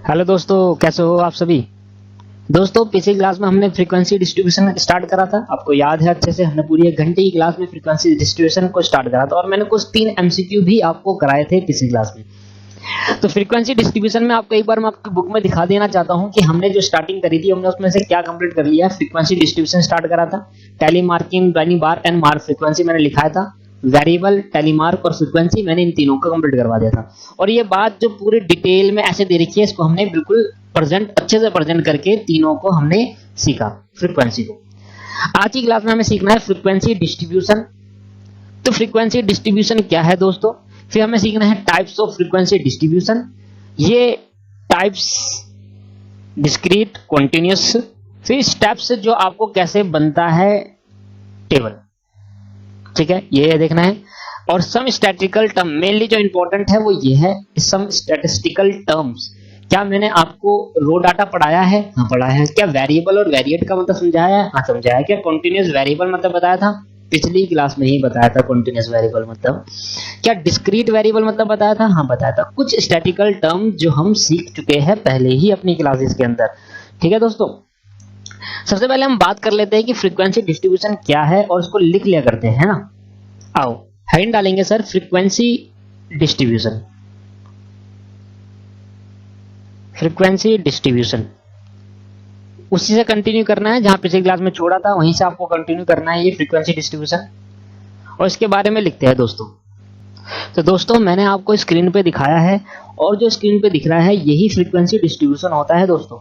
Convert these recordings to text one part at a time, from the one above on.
Hello दोस्तों, कैसे हो आप सभी। दोस्तों पिछली क्लास में हमने फ्रीक्वेंसी डिस्ट्रीब्यूशन स्टार्ट करा था। आपको याद है अच्छे से, हमने पूरी 1 घंटे की क्लास में फ्रीक्वेंसी डिस्ट्रीब्यूशन को स्टार्ट करा था और मैंने कुछ 3 एमसीक्यू भी आपको कराए थे पिछली क्लास में। तो फ्रीक्वेंसी डिस्ट्रीब्यूशन में आपको एक बार मैं आपकी बुक में दिखा देना चाहता हूं कि हमने जो स्टार्टिंग करी थी हमने उसमें से क्या कंप्लीट कर लिया। फ्रीक्वेंसी डिस्ट्रीब्यूशन स्टार्ट करा था, tally marking, Benny bar and mark frequency मैंने लिखाया था, वेरिएबल, टेलीमार्क और फ्रीक्वेंसी मैंने इन तीनों को कंप्लीट करवा दिया था। और ये बात जो पूरी डिटेल में ऐसे दे रखी है, इसको हमने बिल्कुल अच्छे से प्रेजेंट करके तीनों को हमने सीखा फ्रीक्वेंसी को। आज की क्लास में हमें सीखना है फ्रीक्वेंसी डिस्ट्रीब्यूशन। तो फ्रीक्वेंसी डिस्ट्रीब्यूशन क्या है दोस्तों, फिर हमें सीखना है टाइप्स ऑफ फ्रीक्वेंसी डिस्ट्रीब्यूशन। ये टाइप्स डिस्क्रीट, कॉन्टिन्यूअस, फिर स्टेप्स जो आपको कैसे बनता है टेबल, ठीक है, ये देखना है। और सम स्टैटिस्टिकल टर्म, मेनली जो इंपॉर्टेंट है वो ये है, सम स्टैटिस्टिकल टर्म्स। क्या मैंने आपको रो डाटा पढ़ाया है? हाँ पढ़ाया है। क्या वेरिएबल और वेरिएट का मतलब समझाया है? हाँ समझाया है। क्या कॉन्टिन्यूअस वेरिएबल मतलब बताया था? पिछली क्लास में ही बताया था कॉन्टिन्यूअस वेरिएबल मतलब। क्या डिस्क्रीट वेरिएबल मतलब बताया था? हाँ बताया था। कुछ स्टैटिस्टिकल टर्म जो हम सीख चुके हैं पहले ही अपनी क्लासेस के अंदर, ठीक है दोस्तों। सबसे पहले हम बात कर लेते हैं कि फ्रीक्वेंसी डिस्ट्रीब्यूशन क्या है और उसको लिख लिया करते हैं ना। आओ हेडिंग डालेंगे sir, frequency distribution. Frequency distribution उसी से कंटिन्यू करना है जहां पिछली क्लास में छोड़ा था, वहीं से आपको कंटिन्यू करना है ये फ्रीक्वेंसी डिस्ट्रीब्यूशन। और इसके बारे में लिखते हैं दोस्तों। तो दोस्तों मैंने आपको स्क्रीन पे दिखाया है और जो स्क्रीन पे दिख रहा है यही फ्रीक्वेंसी डिस्ट्रीब्यूशन होता है दोस्तों।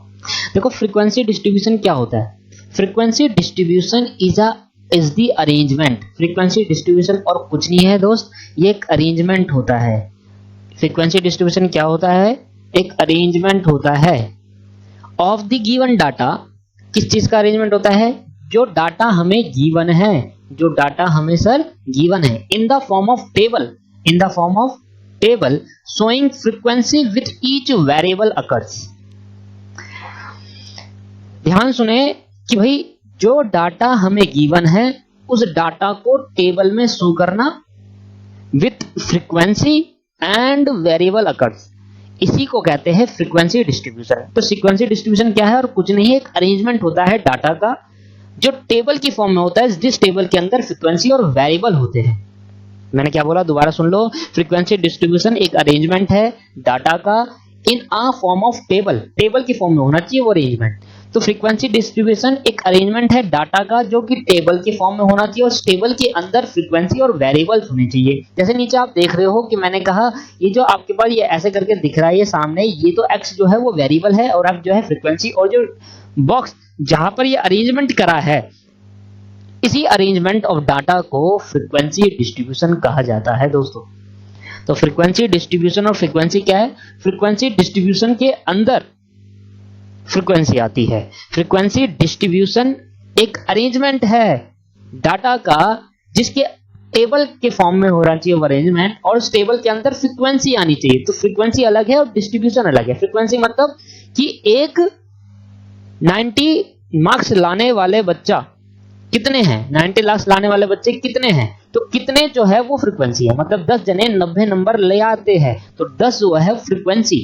देखो फ्रीक्वेंसी डिस्ट्रीब्यूशन क्या होता है। Frequency distribution is the arrangement. Frequency distribution और कुछ नहीं है दोस्त, ये एक अरेंजमेंट होता है। फ्रीक्वेंसी डिस्ट्रीब्यूशन क्या होता है? एक अरेंजमेंट होता है ऑफ द गिवन डाटा। किस चीज का अरेंजमेंट होता है? जो डाटा हमें गिवन है, जो डाटा हमें सर गिवन है, इन the form of table, in the form of table showing frequency with each variable occurs. ध्यान सुने कि भाई जो डाटा हमें गिवन है उस डाटा को टेबल में शो करना with frequency and variable occurs, इसी को कहते हैं फ्रीक्वेंसी डिस्ट्रीब्यूशन। तो फ्रीक्वेंसी डिस्ट्रीब्यूशन क्या है और कुछ नहीं है, एक अरेंजमेंट होता है डाटा का जो टेबल की फॉर्म में होता है, जिस टेबल के अंदर फ्रीक्वेंसी और वेरिएबल होते हैं। मैंने क्या बोला, दोबारा सुन लो। फ्रीक्वेंसी डिस्ट्रीब्यूशन एक अरेंजमेंट है डाटा का in a form of table, table की फॉर्म में होना चाहिए वो अरेंजमेंट। तो फ्रीक्वेंसी डिस्ट्रीब्यूशन एक अरेंजमेंट है डाटा का जो कि टेबल की फॉर्म में होना चाहिए और उस टेबल के अंदर फ्रीक्वेंसी और वेरिएबल्स होने चाहिए। जैसे नीचे आप देख रहे हो कि मैंने कहा ये जो आपके पास ये ऐसे करके दिख रहा है ये सामने, ये तो x जो है वो वेरिएबल है और f जो है फ्रीक्वेंसी, और जो बॉक्स जहां पर ये अरेंजमेंट करा है इसी अरेंजमेंट ऑफ डाटा को फ्रीक्वेंसी डिस्ट्रीब्यूशन कहा जाता है दोस्तों। तो फ्रीक्वेंसी डिस्ट्रीब्यूशन और फ्रीक्वेंसी क्या है? फ्रीक्वेंसी डिस्ट्रीब्यूशन के अंदर फ्रीक्वेंसी आती है। फ्रीक्वेंसी डिस्ट्रीब्यूशन एक अरेंजमेंट है डाटा का जिसके टेबल के फॉर्म में होना चाहिए वो अरेंजमेंट, और उस टेबल के अंदर फ्रीक्वेंसी आनी चाहिए। तो फ्रीक्वेंसी अलग है और डिस्ट्रीब्यूशन अलग है। फ्रीक्वेंसी मतलब कि एक 90 मार्क्स लाने वाले बच्चा कितने हैं, 90 लाख लाने वाले बच्चे कितने हैं, तो कितने जो है वो फ्रीक्वेंसी है। मतलब 10 जने 90 नंबर ले आते हैं तो 10 जो है फ्रीक्वेंसी,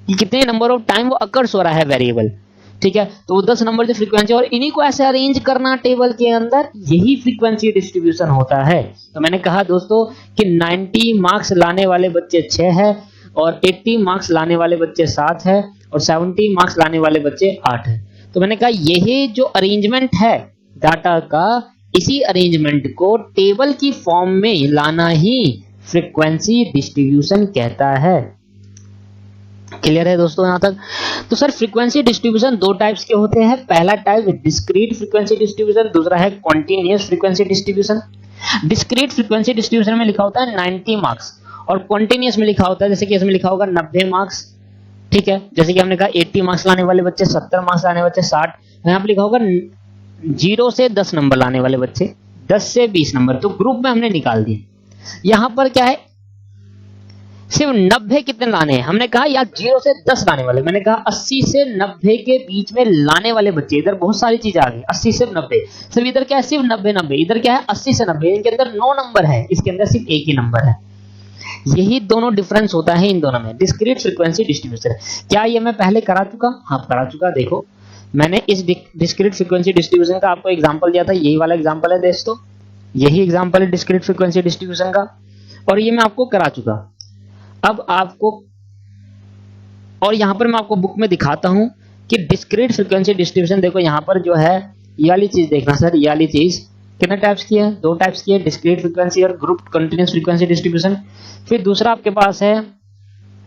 कि कितने नंबर ऑफ टाइम वो अकर्स हो रहा है वेरिएबल, ठीक है। तो वो 10 नंबर जो फ्रीक्वेंसी, और इन्हीं को ऐसे अरेंज करना टेबल के अंदर, यही फ्रीक्वेंसी डिस्ट्रीब्यूशन होता है। तो मैंने कहा दोस्तों कि 90 मार्क्स लाने वाले बच्चे 6 है और 80 मार्क्स लाने वाले बच्चे 7 है और 70 मार्क्स लाने वाले बच्चे 8 है। तो मैंने कहा यही जो अरेंजमेंट है डाटा का, इसी अरेंजमेंट को टेबल की फॉर्म में लाना ही फ्रीक्वेंसी डिस्ट्रीब्यूशन कहता है। क्लियर है दोस्तों यहां तक? तो सर फ्रीक्वेंसी डिस्ट्रीब्यूशन 2 टाइप्स के होते हैं। पहला टाइप डिस्क्रीट फ्रीक्वेंसी डिस्ट्रीब्यूशन, दूसरा है continuous frequency distribution. Discrete frequency distribution में लिखा होता है 90 मार्क्स और कॉन्टिन्यूअस में लिखा होता है, जैसे कि इसमें लिखा होगा 90 मार्क्स, ठीक है। जैसे कि हमने कहा 80 मार्क्स लाने वाले बच्चे, 70 मार्क्स लाने वाले बच्चे 60, यहां पे लिखा होगा 0 से 10 नंबर लाने वाले बच्चे 10 से 20 नंबर, तो ग्रुप में हमने निकाल दिए। यहां पर क्या है, सिर्फ 90 कितने लाने हैं, हमने कहा यार 0 से 10 लाने वाले, मैंने कहा 80 से 90 के बीच में लाने वाले बच्चे। इधर बहुत सारी चीजें आ गई, 80 से 90, सिर्फ इधर क्या है, सिर्फ 90 90, इधर क्या है 80 से 90, इनके अंदर 9 नंबर है, इसके अंदर सिर्फ एक ही नंबर है। यही दोनों डिफरेंस होता है इन दोनों में, डिस्क्रीट फ्रीक्वेंसी डिस्ट्रीब्यूशन। क्या ये मैं पहले करा चुका? हाँ करा चुका। देखो मैंने इस डिस्क्रीट फ्रीक्वेंसी डिस्ट्रीब्यूशन का आपको एग्जांपल दिया था, यही वाला एग्जांपल है दोस्तों, यही एग्जांपल है डिस्क्रीट फ्रीक्वेंसी डिस्ट्रीब्यूशन का, और ये मैं आपको करा चुका। अब आपको, और यहां पर मैं आपको बुक में दिखाता हूं कि डिस्क्रीट फ्रीक्वेंसी डिस्ट्रीब्यूशन, देखो यहां पर जो है ये वाली चीज देखना सर, ये वाली चीज कितने टाइप्स की है? दो टाइप्स की है, डिस्क्रीट फ्रीक्वेंसी और ग्रुप कंटीन्यूअस फ्रीक्वेंसी डिस्ट्रीब्यूशन। फिर दूसरा आपके पास है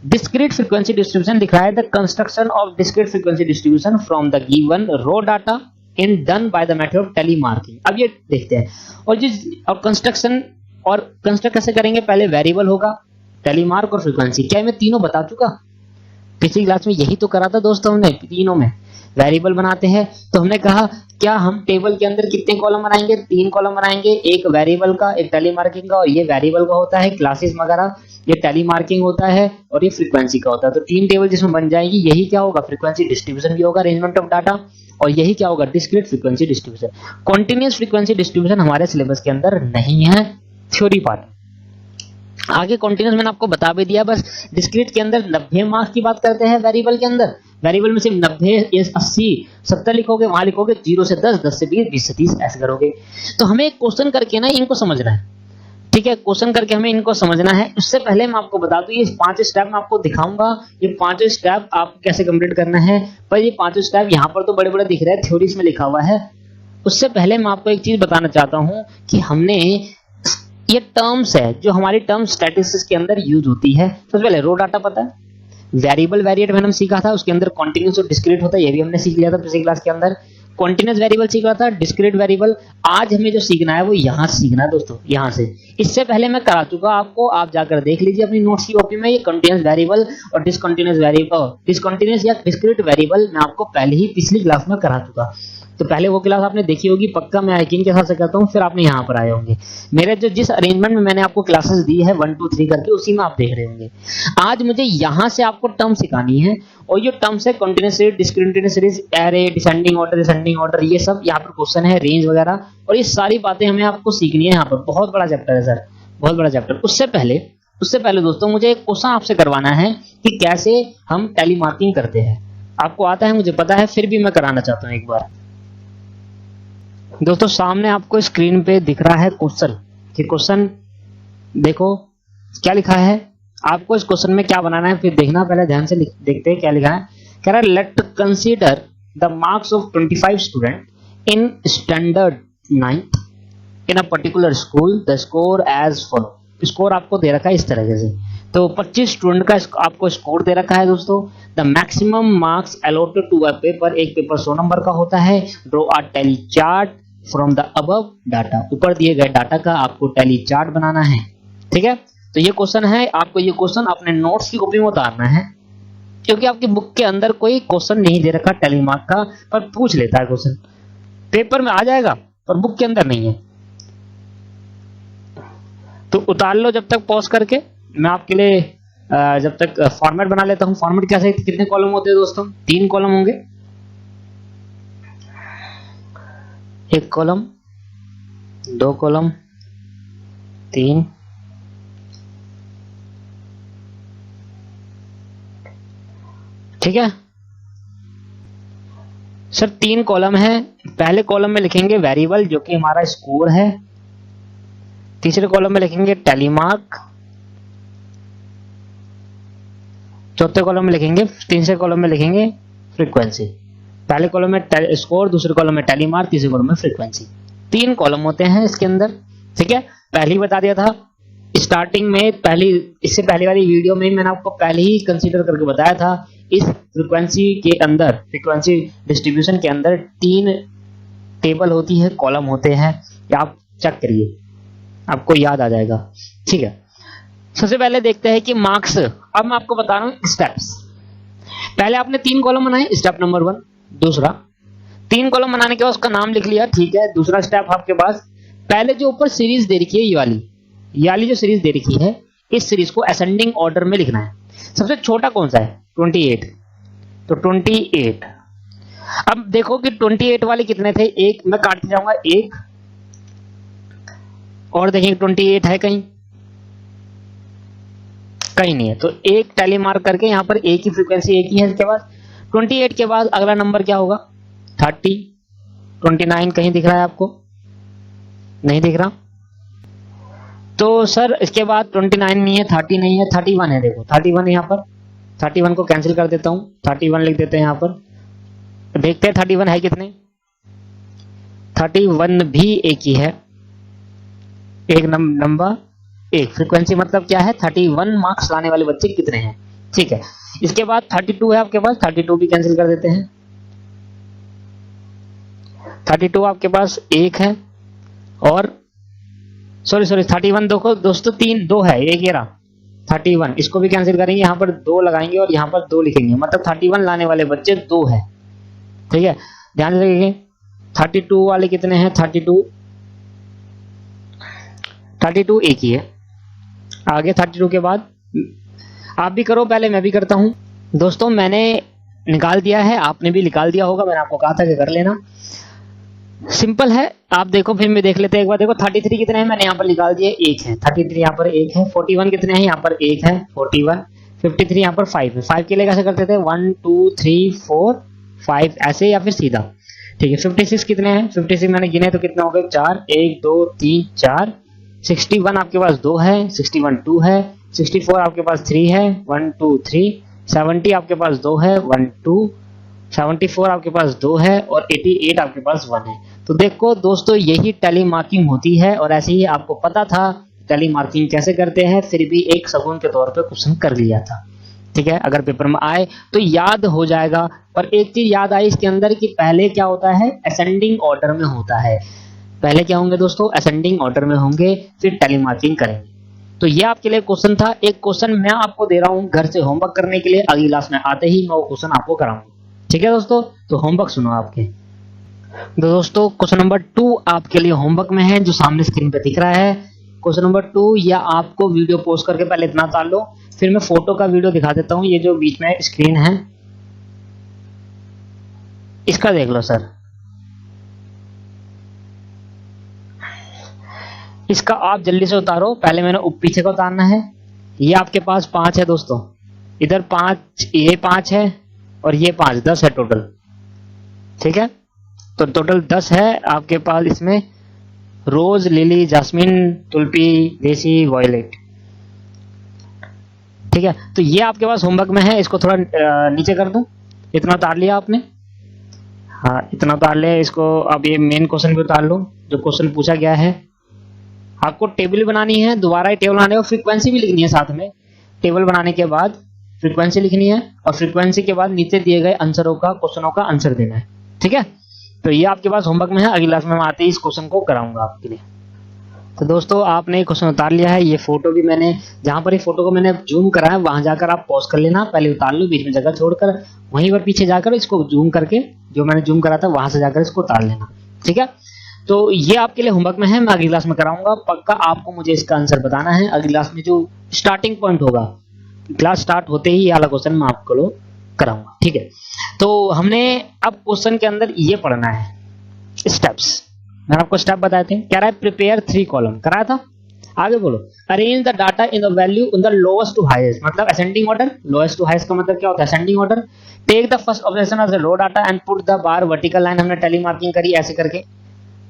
डिस्क्रीट फ्रीक्वेंसी डिस्ट्रीब्यूशन, लिखा है the construction of discrete frequency distribution from the given raw data in done by the method of tally marking. अब ये देखते हैं, और कंस्ट्रक्शन, और कंस्ट्रक्ट कैसे करेंगे? पहले वेरिएबल होगा, टेलीमार्क और फ्रीक्वेंसी। क्या मैं तीनों बता चुका? पिछली क्लास में यही तो करा था दोस्तों हमने, तीनों में वेरिएबल बनाते हैं। तो हमने कहा क्या हम टेबल के अंदर कितने कॉलम बनाएंगे? 3 कॉलम बनाएंगे, एक वेरिएबल का, एक टेलीमार्किंग का, और ये वेरिएबल का होता है क्लासेस वगैरह, ये टेलीमार्किंग होता है, और ये फ्रीक्वेंसी का होता है। तो 3 टेबल जिसमें बन जाएगी, यही क्या होगा? फ्रीक्वेंसी डिस्ट्रीब्यूशन भी होगा, अरेंजमेंट ऑफ डाटा, और यही क्या होगा? Discrete frequency distribution. Continuous frequency distribution हमारे सिलेबस के अंदर नहीं है, थ्योरी पार्ट। आगे कॉन्टिन्यूअस मैंने आपको बता भी दिया। बस डिस्क्रीट के अंदर 90 मार्क्स की बात करते हैं, वेरिएबल के अंदर, वेरिएबल में सिर्फ 90, 80, 70 लिखोगे, वहां लिखोगे 0 से 10, 10 से 20, 20 से 30, ऐसे करोगे। तो हमें एक क्वेश्चन करके ना इनको समझना है, ठीक है? क्वेश्चन करके हमें इनको समझना है। उससे पहले मैं आपको बता दूं, ये 5 स्टेप मैं आपको दिखाऊंगा, ये 5 स्टेप आपको कैसे कंप्लीट करना है। पर ये 5 स्टेप यहाँ पर तो बड़े बड़े दिख रहे हैं, थ्योरीज में लिखा हुआ है। उससे पहले मैं आपको एक चीज बताना चाहता हूं कि हमने ये टर्म्स है जो हमारी टर्म स्टैटिस्टिक्स के अंदर यूज होती है। सबसे पहले रो डाटा पता है, वेरिएबल वेरिएट मैंने सीखा था, उसके अंदर कॉन्टिन्यूअस और डिस्क्रीट होता है, ये भी हमने सीख लिया था पिछली क्लास के अंदर। कॉन्टिन्यूअस वेरिएबल सीख रहा था, डिस्क्रीट वेरिएबल आज हमें जो सीखना है वो यहाँ सीखना है दोस्तों, यहाँ से। इससे पहले मैं करा चुका आपको, आप जाकर देख लीजिए अपनी नोट्स की कॉपी में। ये कंटीन्यूअस वेरिएबल और डिसकंटीन्यूअस वेरिएबल, डिसकंटीन्यूअस या डिस्क्रीट वेरिएबल मैं आपको पहले ही पिछली क्लास में करा चुका। तो पहले वो क्लास आपने देखी होगी पक्का, मैं यकीन के साथ से कहता हूँ, फिर आपने यहाँ पर आए होंगे। मेरे जो जिस अरेंजमेंट में मैंने आपको क्लासेस दी है 1 2 3 करके, उसी में आप देख रहे होंगे। आज मुझे यहाँ से आपको टर्म सिखानी है, और ये टर्म्स है continuous series, discontinuous series, array, descending order, ये सब यहाँ पर क्वेश्चन है, रेंज वगैरह, और ये सारी बातें हमें आपको सीखनी है। यहाँ पर बहुत बड़ा चैप्टर है सर, बहुत बड़ा चैप्टर। उससे पहले दोस्तों मुझे एक क्वेश्चन आपसे करवाना है कि कैसे हम टेलीमार्केटिंग करते हैं। आपको आता है, मुझे पता है, फिर भी मैं कराना चाहता हूँ एक बार। दोस्तों सामने आपको स्क्रीन पे दिख रहा है क्वेश्चन, कि क्वेश्चन देखो क्या लिखा है। आपको इस क्वेश्चन में क्या बनाना है फिर देखना, पहले ध्यान से देखते हैं क्या लिखा है। कह रहा है let consider the marks of 25 student in standard 9th in a particular school, the score as follow. Score आपको दे रखा है इस तरीके से, तो 25 स्टूडेंट का आपको स्कोर दे रखा है दोस्तों। The maximum marks allotted to a paper, एक पेपर 100 नंबर का होता है। Draw a tally chart from the above data, ऊपर दिए गए डाटा का आपको टैली चार्ट बनाना है, ठीक है? तो ये क्वेश्चन है, आपको ये क्वेश्चन अपने नोट्स की कॉपी में उतारना है, क्योंकि आपकी बुक के अंदर कोई क्वेश्चन नहीं दे रखा टैली मार्क का, पर पूछ लेता है क्वेश्चन, पेपर में आ जाएगा पर बुक के अंदर नहीं है। तो उतार लो जब तक पॉज करके, मैं आपके लिए जब तक फॉर्मेट बना लेता हूं। फॉर्मेट कैसे, कितने कॉलम होते हैं दोस्तों? 3 कॉलम होंगे, 1 कॉलम, 2 कॉलम, 3, ठीक है सर। 3 कॉलम है। पहले कॉलम में लिखेंगे वेरिएबल जो कि हमारा स्कोर है, तीसरे कॉलम में लिखेंगे टेलीमार्क, चौथे कॉलम में लिखेंगे, तीसरे कॉलम में लिखेंगे फ्रीक्वेंसी। पहले कॉलम में स्कोर, दूसरे कॉलम में टेलीमार्क, तीसरे कॉलम में फ्रीक्वेंसी। 3 कॉलम होते हैं इसके अंदर, ठीक है? पहले ही बता दिया था स्टार्टिंग में, इससे पहले वाली वीडियो में मैंने आपको पहले ही कंसीडर करके बताया था। इस फ्रीक्वेंसी के अंदर, फ्रीक्वेंसी डिस्ट्रीब्यूशन के अंदर 3 टेबल होती है, कॉलम होते हैं, या आप चेक करिए आपको याद आ जाएगा, ठीक है? सबसे पहले देखते हैं कि मार्क्स। अब मैं आपको बता रहा हूं स्टेप्स। पहले आपने 3 कॉलम बनाए, स्टेप नंबर 1। दूसरा 3 कॉलम बनाने के बाद उसका नाम लिख लिया, ठीक है? दूसरा स्टेप आपके पास, पहले जो ऊपर सीरीज दे रखी है, ये वाली जो सीरीज दे रखी है, इस सीरीज को असेंडिंग ऑर्डर में लिखना है। सबसे छोटा कौन सा है? 28, तो 28। अब देखो कि 28 वाले कितने थे, एक मैं काटते जाऊंगा, 1 और देखेंगे 28 है कहीं, कहीं नहीं है। तो एक टैली मार्क करके यहाँ पर एक ही फ्रीक्वेंसी एक ही है इसके बाद। 28 के बाद अगला नंबर क्या होगा? 30। 29 कहीं दिख रहा है आपको? नहीं दिख रहा। तो सर इसके बाद 29 नहीं है, 30 नहीं है, 31 है। देखो 31 यहाँ पर, 31 को कैंसिल कर देता हूँ, 31 लिख देते हैं यहाँ पर। देखते हैं 31 है कितने। 31 भी एक ही है, एक नंबर एक। फ्रीक्वेंसी मतलब क्या है? 31 मार्क्स लाने वाले बच्चे कितने हैं, ठीक है। इसके बाद 32 है आपके पास, 32 भी कैंसिल कर देते हैं। 32 आपके पास एक है, और सॉरी 31 देखो दोस्तों, 2 है, एक ये रहा 31, इसको भी कैंसिल करेंगे, यहाँ पर 2 लगाएंगे और यहाँ पर 2 लिखेंगे, मतलब 31 लाने वाले बच्चे 2 है, ठीक है। ध्यान रखिए 32 वाले कितने हैं? 32 एक ही है। आगे 32 के बाद आप भी करो, पहले मैं भी करता हूं। दोस्तों मैंने निकाल दिया है, आपने भी निकाल दिया होगा, मैंने आपको कहा था कि कर लेना, सिंपल है। आप देखो फिर मैं देख लेते हैं एक बार। देखो 33 कितने हैं, मैंने यहाँ पर निकाल दिए, एक है। 33 यहाँ पर एक है। 41 कितने हैं? यहाँ पर एक है, 41। 53 यहाँ पर 5 है। 5 के लिए कैसे करते थे? 1 2 3 4 5 ऐसे, या फिर सीधा, ठीक है। 56 कितने हैं? 56 मैंने गिने तो कितने हो गए? 4, 1 2 3 4। 61 आपके पास 2 है, 61 2 है। 64 आपके पास 3 है, 1 2 3। 70 आपके पास 2 है, 1 2। 74 आपके पास 2 है, और 88 आपके पास 1 है। तो देखो दोस्तों यही टैली मार्किंग होती है, और ऐसे ही आपको पता था टैली मार्किंग कैसे करते हैं, फिर भी एक शगुन के तौर पे क्वेश्चन कर लिया था, ठीक है। अगर पेपर में आए तो याद हो जाएगा। पर एक चीज याद आई इसके अंदर कि पहले क्या होता है? असेंडिंग ऑर्डर में होता है। पहले क्या होंगे दोस्तों? असेंडिंग ऑर्डर में होंगे, फिर टैली मार्किंग करेंगे। तो ये आपके लिए क्वेश्चन था। एक क्वेश्चन मैं आपको दे रहा हूं घर से होमवर्क करने के लिए, अगली क्लास में आते ही मैं वो क्वेश्चन आपको कराऊंगा, ठीक है दोस्तों। तो होमवर्क सुनो आपके। तो दोस्तों क्वेश्चन नंबर 2 आपके लिए होमवर्क में है, जो सामने स्क्रीन पे दिख रहा है। क्वेश्चन नंबर 2, या आपको वीडियो पोस्ट करके पहले इतना उतार लो, फिर मैं फोटो का वीडियो दिखा देता हूं। ये जो बीच में स्क्रीन है इसका देख लो सर, इसका आप जल्दी से उतारो। पहले मैंने पीछे का उतारना है। ये आपके पास 5 है दोस्तों, इधर 5, ये 5 है, और ये 5, 10 है टोटल, ठीक है। तो टोटल 10 है आपके पास इसमें। रोज, लिली, जास्मिन, तुलसी, देसी, वॉयलेट, ठीक है। तो ये आपके पास होमवर्क में है। इसको थोड़ा नीचे कर दूं। इतना उतार लिया आपने? हाँ इतना उतार लिया। इसको अब ये मेन क्वेश्चन भी उतार लो, जो क्वेश्चन पूछा गया है। आपको टेबल बनानी है, दोबारा ही टेबल बनाने और फ्रीक्वेंसी भी लिखनी है साथ में। टेबल बनाने के बाद फ्रीक्वेंसी लिखनी है, और फ्रीक्वेंसी के बाद नीचे दिए गए आंसरों का, क्वेश्चनों का आंसर देना है, ठीक है। तो ये आपके पास होमवर्क में है। अगली क्लास में मैं आते ही इस क्वेश्चन को कराऊंगा आपके लिए। तो दोस्तों आपने क्वेश्चन उतार लिया है। ये फोटो भी मैंने, जहां पर ये फोटो को मैंने जूम करा है वहां जाकर आप पॉज कर लेना, पहले उतार लो, बीच में जगह छोड़कर वहीं पर पीछे जाकर इसको जूम करके, जो मैंने जूम करा था वहां से जाकर इसको उतार लेना, ठीक है। तो ये आपके लिए होमवर्क में है, मैं अगली क्लास में कराऊंगा पक्का। आपको मुझे इसका आंसर बताना है अगली क्लास में। जो स्टार्टिंग पॉइंट होगा, क्लास स्टार्ट होते ही ये वाला क्वेश्चन मैं आपको कराऊंगा, ठीक है। तो हमने अब क्वेश्चन के अंदर ये पढ़ना है स्टेप्स। मैंने आपको स्टेप बताए थे। कह रहा है प्रिपेयर 3 कॉलम, कराया था। आगे बोलो, arrange the data in the value in the lowest to highest, मतलब ascending order. Lowest to highest का मतलब क्या होता है? Ascending order. Take the first observation as a raw data and put the bar vertical line, हमने tally marking करी ऐसे करके,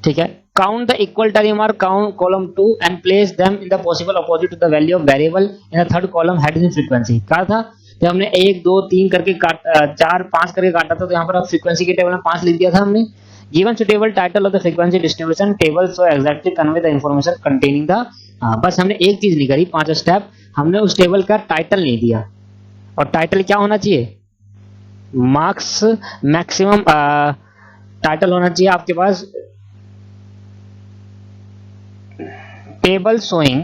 ठीक है। Count the equal tally mark count column 2 and place them in the possible opposite to the value of variable in the third column head in frequency. कहा था जब हमने 1 2 3 करके 4 5 करके काटा था, तो यहाँ पर अब फ्रीक्वेंसी के टेबल में 5 लिख दिया था हमने। Given suitable title of the frequency distribution table so exactly convey the information containing the, बस हमने एक चीज नहीं करी, 5 स्टेप। हमने उस टेबल का टाइटल नहीं दिया, और टाइटल क्या होना चाहिए? मार्क्स मैक्सिमम टाइटल होना चाहिए आपके पास, table showing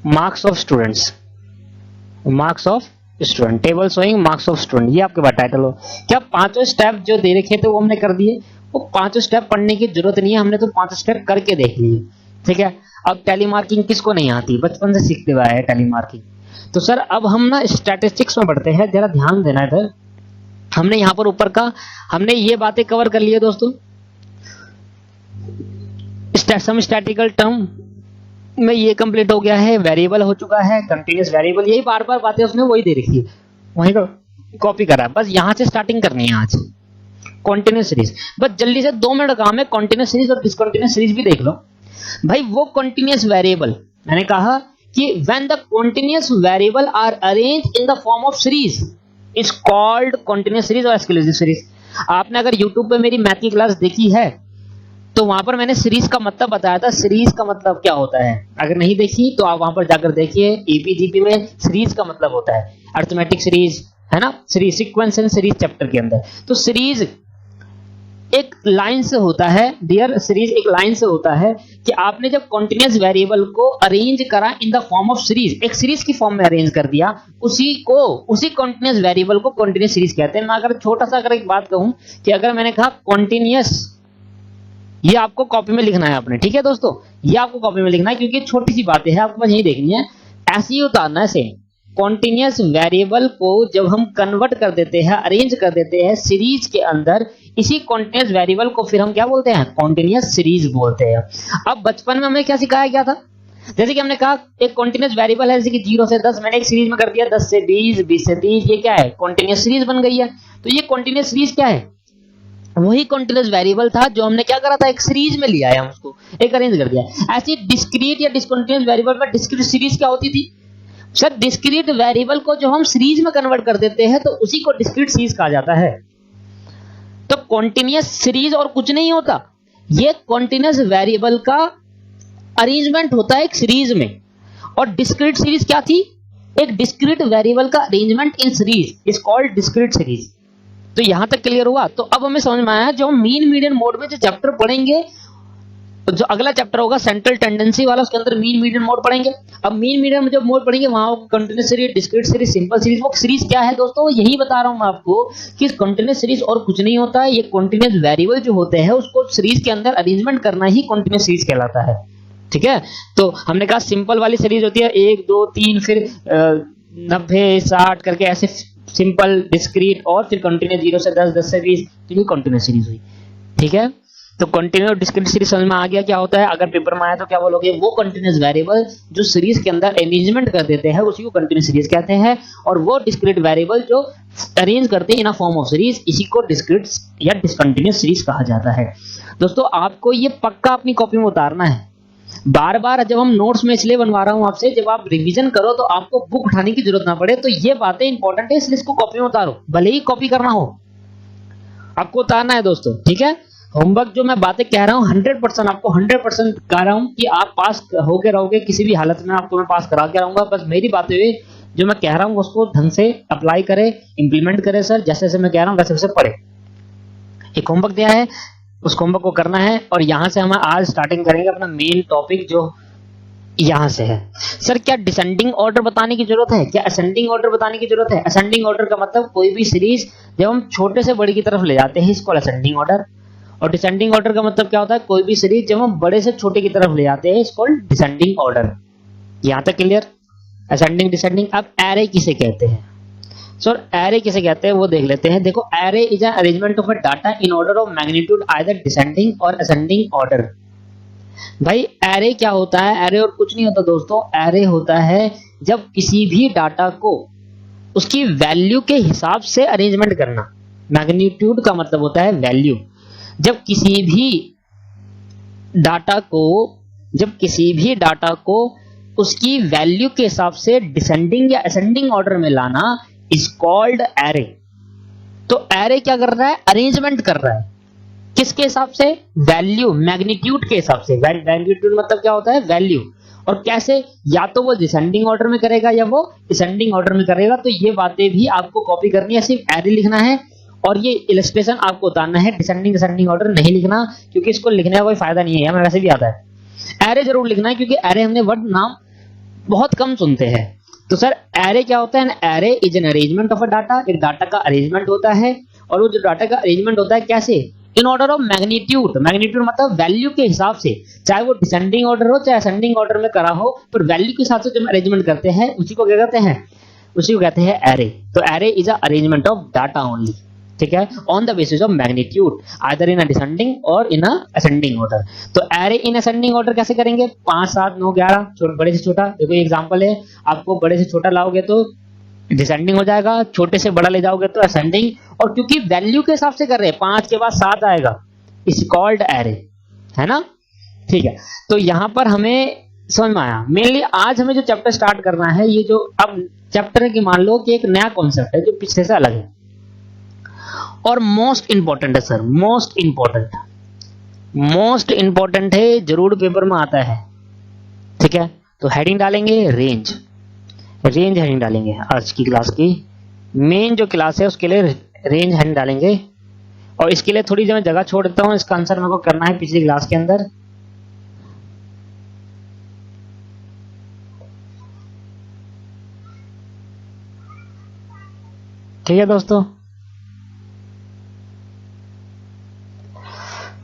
marks of students, marks of student, table showing marks of student, ये आपके पास टाइटल हो। क्या 5 स्टेप जो दे रखे थे वो हमने कर दिए? वो 5 स्टेप पढ़ने की जरूरत नहीं है, हमने तो 5 स्टेप करके देख लिए, ठीक है। अब टैली मार्किंग किसको नहीं आती? बचपन से सीखते हुए आए टैली मार्किंग। तो सर अब हम ना स्टैटिस्टिक्स में बढ़ते हैं, जरा ध्यान देना इधर। हमने यहाँ पर ऊपर का हमने ये बातें कवर कर ली है दोस्तों। सम स्टैटिकल टर्म में ये कंप्लीट हो गया है, वेरिएबल हो चुका है, कंटीन्यूअस वेरिएबल, यही बार बार बातें उसने वही दे रखी है, वहीं को कॉपी करा है, बस यहां से स्टार्टिंग करनी है आज कॉन्टिन्यूअस सीरीज। बस जल्दी से 2 मिनट काम है, कॉन्टिन्यूअस सीरीज और डिसकंटीन्यूअस सीरीज भी देख लो भाई। वो कॉन्टिन्यूअस वेरिएबल मैंने कहा कि when the continuous variable are arranged in the form of series is called continuous series और एक्सक्लूसिव सीरीज। आपने अगर यूट्यूब पे मेरी मैथ की क्लास देखी है तो वहां पर मैंने सीरीज का मतलब बताया था, सीरीज का मतलब क्या होता है। अगर नहीं देखी तो आप वहां पर जाकर देखिए, ईपीजीपी में सीरीज का मतलब होता है अरिथमेटिक सीरीज, है ना, series sequence and series chapter के अंदर। तो सीरीज एक लाइन से होता है डियर, सीरीज एक लाइन से होता है कि आपने जब कॉन्टिन्यूअस वेरिएबल को अरेंज करा इन द फॉर्म ऑफ सीरीज, एक सीरीज की फॉर्म में अरेंज कर दिया, उसी कॉन्टिन्यूअस वेरिएबल को कॉन्टिन्यूअस सीरीज कहते हैं। मैं अगर छोटा सा अगर एक बात कहूं कि अगर मैंने कहा कॉन्टिन्यूअस, ये आपको कॉपी में लिखना है आपने, ठीक है दोस्तों, ये आपको कॉपी में लिखना है क्योंकि छोटी सी बातें हैं, आपको बस यही देखनी है, ऐसे ही उतारना है सेम। कॉन्टिन्यूअस वेरिएबल को जब हम कन्वर्ट कर देते हैं, अरेंज कर देते हैं सीरीज के अंदर, इसी कॉन्टिन्यूअस वेरिएबल को फिर हम क्या बोलते हैं, कॉन्टिन्यूअस सीरीज बोलते हैं। अब बचपन में हमें क्या सिखाया गया था, जैसे कि हमने कहा एक कॉन्टिन्यूअस वेरिएबल है, जैसे कि 0 से 10 मैंने एक सीरीज में कर दिया, 10 से 20, 20 से 30, ये क्या है, कॉन्टिन्यूअस सीरीज बन गई है। तो ये कॉन्टिन्यूअस सीरीज क्या है, वही कॉन्टिन्यूअस वेरिएबल था जो हमने क्या करा था, एक सीरीज में लिया है, हम उसको एक अरेंज कर दिया। ऐसी डिस्क्रीट या डिसकंटीन्यूअस वेरिएबल में डिस्क्रीट सीरीज क्या होती थी सर, डिस्क्रीट वेरिएबल को जो हम सीरीज में कन्वर्ट कर देते हैं तो उसी को डिस्क्रीट सीरीज कहा जाता है। तो कॉन्टिन्यूअस सीरीज और कुछ नहीं होता, ये कॉन्टिन्यूअस वेरिएबल का अरेंजमेंट होता है एक सीरीज में। और डिस्क्रीट सीरीज क्या थी, एक डिस्क्रीट वेरिएबल का arrangement in series is called discrete series. तो यहां तक क्लियर हुआ। तो अब हमें समझ में आया, जो हम मीन मीडियन मोड में जो चैप्टर पढ़ेंगे, जो अगला चैप्टर होगा सेंट्रल टेंडेंसी वाला, उसके अंदर मीन मीडियन मोड पढ़ेंगे। अब मीन मीडियन में जब मोड पढ़ेंगे वहां continuous series, discrete series, simple series. वो सीरीज क्या है दोस्तों, यही बता रहा हूं मैं आपको कि कंटीन्यूअस सीरीज और कुछ नहीं होता है, ये कंटीन्यूअस वेरिएबल जो होते हैं उसको सीरीज के अंदर अरेंजमेंट करना ही कंटीन्यूअस सीरीज कहलाता है, ठीक है। तो हमने कहा सिंपल वाली सीरीज होती है 1 2 3 फिर 90 60 करके ऐसे सिंपल, डिस्क्रीट और फिर कंटीन्यूअस 0 से 10, 10 से 20, तो ये कंटीन्यूअस सीरीज हुई, ठीक है। तो कंटीन्यूअस और डिस्क्रीट सीरीज समझ में आ गया क्या होता है। अगर पेपर में आया तो क्या बोलोगे, वो कंटीन्यूअस वेरिएबल जो सीरीज के अंदर अरेंजमेंट कर देते हैं उसी को कंटीन्यूअस सीरीज कहते हैं, और वो डिस्क्रीट वेरिएबल जो अरेंज करते हैं इन अ फॉर्म ऑफ सीरीज, इसी को डिस्क्रीट या डिसकंटीन्यूअस सीरीज कहा जाता है। दोस्तों आपको ये पक्का अपनी कॉपी में उतारना है। बार बार जब हम नोट्स में इसलिए बनवा रहा हूं आपसे, जब आप रिवीजन करो तो आपको बुक उठाने की जरूरत ना पड़े। तो ये बातें इंपॉर्टेंट है, इसलिए इसको कॉपी में उतारो, भले ही कॉपी करना हो, आपको उतारना है दोस्तों, ठीक है। होमवर्क जो मैं बातें कह रहा हूं 100% आपको 100% कह रहा हूं कि आप पास होके रहोगे, किसी भी हालत में आपको मैं पास करा के रहूंगा। बस मेरी बातें जो मैं कह रहा हूं उसको ढंग से अप्लाई करें, इंप्लीमेंट करें सर, जैसे जैसे मैं कह रहा हूं वैसे वैसे पढ़े। एक होमवर्क दिया है, उस होमवर्क को करना है, और यहां से हम आज स्टार्टिंग करेंगे अपना मेन टॉपिक जो यहां से है। सर क्या डिसेंडिंग ऑर्डर बताने की जरूरत है, क्या असेंडिंग ऑर्डर बताने की जरूरत है? असेंडिंग ऑर्डर का मतलब कोई भी सीरीज जब हम छोटे से बड़ी की तरफ ले जाते हैं इसको असेंडिंग ऑर्डर, और डिसेंडिंग ऑर्डर का मतलब क्या होता है, कोई भी सीरीज जब हम बड़े से छोटे की तरफ ले जाते हैं इसको डिसेंडिंग ऑर्डर। यहां तक क्लियर, असेंडिंग डिसेंडिंग। अब एरे किसे कहते हैं सर, एरे किसे कहते हैं वो देख लेते हैं। देखो array is an arrangement of a data in order of magnitude either descending और असेंडिंग ऑर्डर। भाई एरे क्या होता है, एरे और कुछ नहीं होता दोस्तों, एरे होता है जब किसी भी डाटा को उसकी वैल्यू के हिसाब से अरेंजमेंट करना। मैग्नीट्यूड का मतलब होता है वैल्यू। जब किसी भी डाटा को उसकी वैल्यू के हिसाब से डिसेंडिंग या असेंडिंग ऑर्डर में लाना इज कॉल्ड एरे। तो एरे क्या कर रहा है, अरेंजमेंट कर रहा है, किसके हिसाब से, वैल्यू, मैग्नीट्यूड के हिसाब से। मैग्नीट्यूड मतलब क्या होता है, वैल्यू। और कैसे, या तो वो डिसेंडिंग ऑर्डर में करेगा या वो असेंडिंग ऑर्डर में करेगा। तो ये बातें भी आपको कॉपी करनी है, सिर्फ एरे लिखना है और ये इलस्ट्रेशन आपको उतारना है। डिसेंडिंग असेंडिंग ऑर्डर नहीं लिखना, क्योंकि इसको लिखने का कोई फायदा नहीं है, हमें वैसे भी आता है। एरे जरूर लिखना है, क्योंकि एरे हमने वर्ड नाम बहुत कम सुनते हैं। तो सर एरे क्या होता है, array is an arrangement of a data, एक डाटा का अरेंजमेंट होता है। और वो जो डाटा का अरेंजमेंट होता है कैसे, in order of magnitude. Magnitude मतलब वैल्यू के हिसाब से, चाहे वो डिसेंडिंग ऑर्डर हो चाहे असेंडिंग ऑर्डर में करा हो, पर वैल्यू के हिसाब से जो अरेंजमेंट करते हैं उसी को क्या कहते हैं, उसी को कहते हैं एरे। तो array is a arrangement of data only, ठीक है, on the basis of magnitude either in a descending और इन अ असेंडिंग ऑर्डर। तो एरे इन असेंडिंग ऑर्डर कैसे करेंगे, 5 7 9 11 बड़े से छोटा। देखो ये एग्जांपल है, आपको बड़े से छोटा लाओगे तो डिसेंडिंग हो जाएगा, छोटे से बड़ा ले जाओगे तो असेंडिंग, और क्योंकि वैल्यू के हिसाब से कर रहे हैं 5 के बाद 7 आएगा, इट्स कॉल्ड एरे, है ना। ठीक है, तो यहां पर हमें समझ में आया। मेनली आज हमें जो चैप्टर स्टार्ट करना है, ये जो अब चैप्टर है कि मान लो कि एक नया कॉन्सेप्ट है जो पिछले से अलग है और मोस्ट इंपॉर्टेंट है सर, मोस्ट इंपॉर्टेंट है, जरूर पेपर में आता है। ठीक है, तो हेडिंग डालेंगे रेंज हेडिंग डालेंगे। आज की क्लास की मेन जो क्लास है उसके लिए रेंज हेडिंग डालेंगे, और इसके लिए थोड़ी मैं जगह छोड़ देता हूं, इसका आंसर मेरे को करना है पिछली क्लास के अंदर। ठीक है दोस्तों,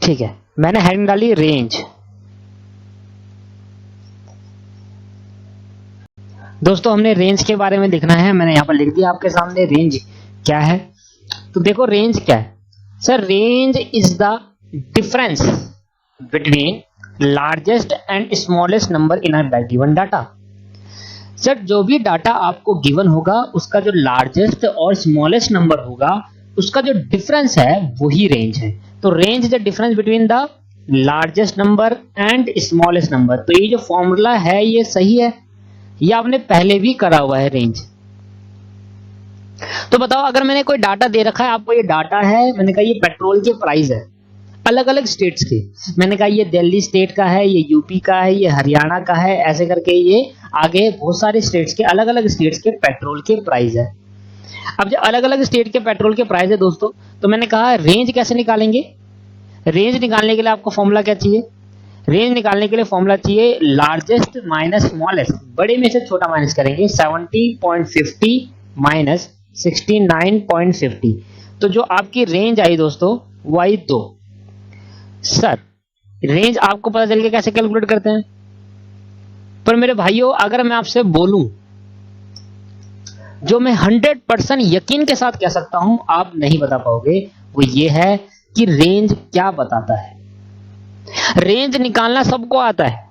ठीक है, मैंने हेडिंग डाली रेंज। दोस्तों हमने रेंज के बारे में लिखना है, मैंने यहां पर लिख दिया आपके सामने रेंज क्या है। तो देखो रेंज क्या है sir, range is the difference between largest and smallest number in a given data. Sir जो भी डाटा आपको गिवन होगा उसका जो लार्जेस्ट और स्मॉलेस्ट नंबर होगा उसका जो डिफरेंस है वही रेंज है। तो range is the difference between the largest number and smallest number. तो ये जो फॉर्मूला है ये सही है, ये आपने पहले भी करा हुआ है रेंज। तो बताओ अगर मैंने कोई डाटा दे रखा है आपको, ये डाटा है, मैंने कहा ये पेट्रोल के प्राइस है अलग अलग स्टेट्स के, मैंने कहा ये दिल्ली स्टेट का है, ये यूपी का है, ये हरियाणा का है, ऐसे करके ये आगे बहुत सारे स्टेट्स के अलग अलग स्टेट्स के पेट्रोल के प्राइस है। अब जब अलग अलग स्टेट के पेट्रोल के प्राइस है दोस्तों, तो मैंने कहा रेंज कैसे निकालेंगे। रेंज निकालने के लिए आपको फॉर्मूला क्या चाहिए, रेंज निकालने के लिए फॉर्मूला चाहिए लार्जेस्ट माइनस स्मॉलेस्ट, बड़े में से छोटा माइनस करेंगे, 70.50 माइनस 69.50। तो जो आपकी रेंज आई दोस्तों वो आई 2। सर रेंज आपको पता चल गया कैसे कैलकुलेट करते हैं, पर मेरे भाइयों अगर मैं आपसे बोलूं जो मैं 100% यकीन के साथ कह सकता हूं आप नहीं बता पाओगे, वो ये है कि रेंज क्या बताता है। रेंज निकालना सबको आता है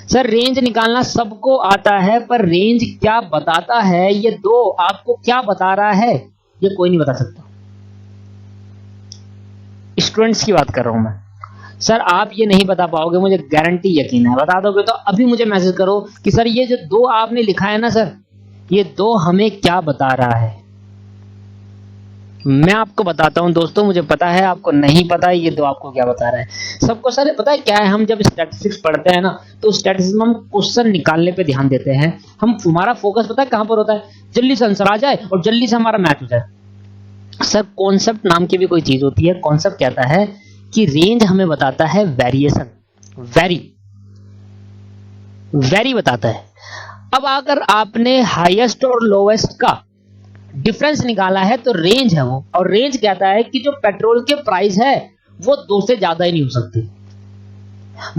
सर, रेंज निकालना सबको आता है, पर रेंज क्या बताता है ये दो आपको क्या बता रहा है ये कोई नहीं बता सकता। स्टूडेंट्स की बात कर रहा हूं मैं। सर आप ये नहीं बता पाओगे, मुझे गारंटी यकीन है। बता दोगे तो अभी मुझे मैसेज करो कि सर ये जो 2 आपने लिखा है ना सर, ये 2 हमें क्या बता रहा है। मैं आपको बताता हूं दोस्तों, मुझे पता है आपको नहीं पता ये 2 आपको क्या बता रहा है। सबको सर पता है क्या है, हम जब स्टैटिस्टिक्स पढ़ते हैं ना तो स्टैटिस्टिक्स में हम क्वेश्चन निकालने पे ध्यान देते हैं। हमारा फोकस पता है कहां पर होता है, जल्दी से आंसर आ जाए और जल्दी से हमारा मैच हो जाए। सर कॉन्सेप्ट नाम की भी कोई चीज होती है। कॉन्सेप्ट कहता है कि रेंज हमें बताता है वेरिएशन, वेरी बताता है। अब अगर आपने हाईएस्ट और लोवेस्ट का डिफरेंस निकाला है तो रेंज है वो, और रेंज कहता है कि जो पेट्रोल के प्राइस है वो 2 से ज्यादा ही नहीं हो सकते,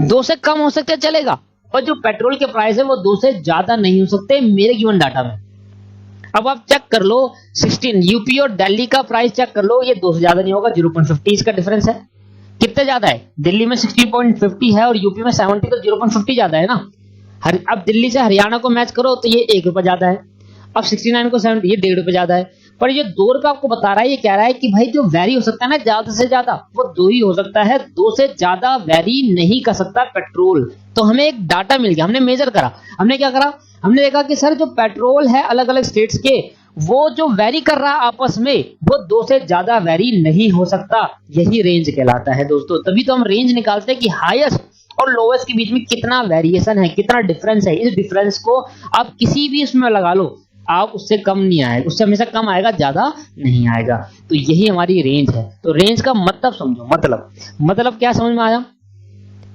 2 से कम हो सकते चलेगा, और जो पेट्रोल के प्राइस है वो 2 से ज्यादा नहीं हो सकते मेरे गिवन डाटा में। अब आप चेक कर लो 16 यूपी और दिल्ली का प्राइस चेक कर लो, ये 2 से ज्यादा नहीं होगा, 0.50 इसका डिफरेंस है। कितने ज्यादा है, दिल्ली में 60.50 है और यूपी में 70, तो 0.50 ज्यादा है ना। अब दिल्ली से हरियाणा को मैच करो तो ये 1 रुपया ज्यादा है, अब 69 को 70 ये 1.5 रुपया ज्यादा है, पर ये 2 रुपया आपको बता रहा है, ये कह रहा है कि भाई जो वेरी हो सकता है ना ज्यादा से ज्यादा वो 2 ही हो सकता है, 2 से ज्यादा वेरी नहीं कर सकता पेट्रोल। तो हमें एक डाटा मिल गया, हमने मेजर करा, हमने क्या करा, हमने देखा कि सर जो पेट्रोल है अलग अलग स्टेट्स के वो जो वेरी कर रहा है आपस में वो 2 से ज्यादा वेरी नहीं हो सकता, यही रेंज कहलाता है दोस्तों। तभी तो हम रेंज निकालते हैं कि हाईएस्ट और लोवेस्ट के बीच में कितना वेरिएशन है, कितना डिफरेंस है। इस डिफरेंस को आप किसी भी इसमें लगा लो, आप उससे कम नहीं आएगा, उससे हमेशा कम आएगा, ज्यादा नहीं आएगा। तो यही हमारी रेंज है। तो रेंज का मतलब समझो, मतलब क्या समझ में आया,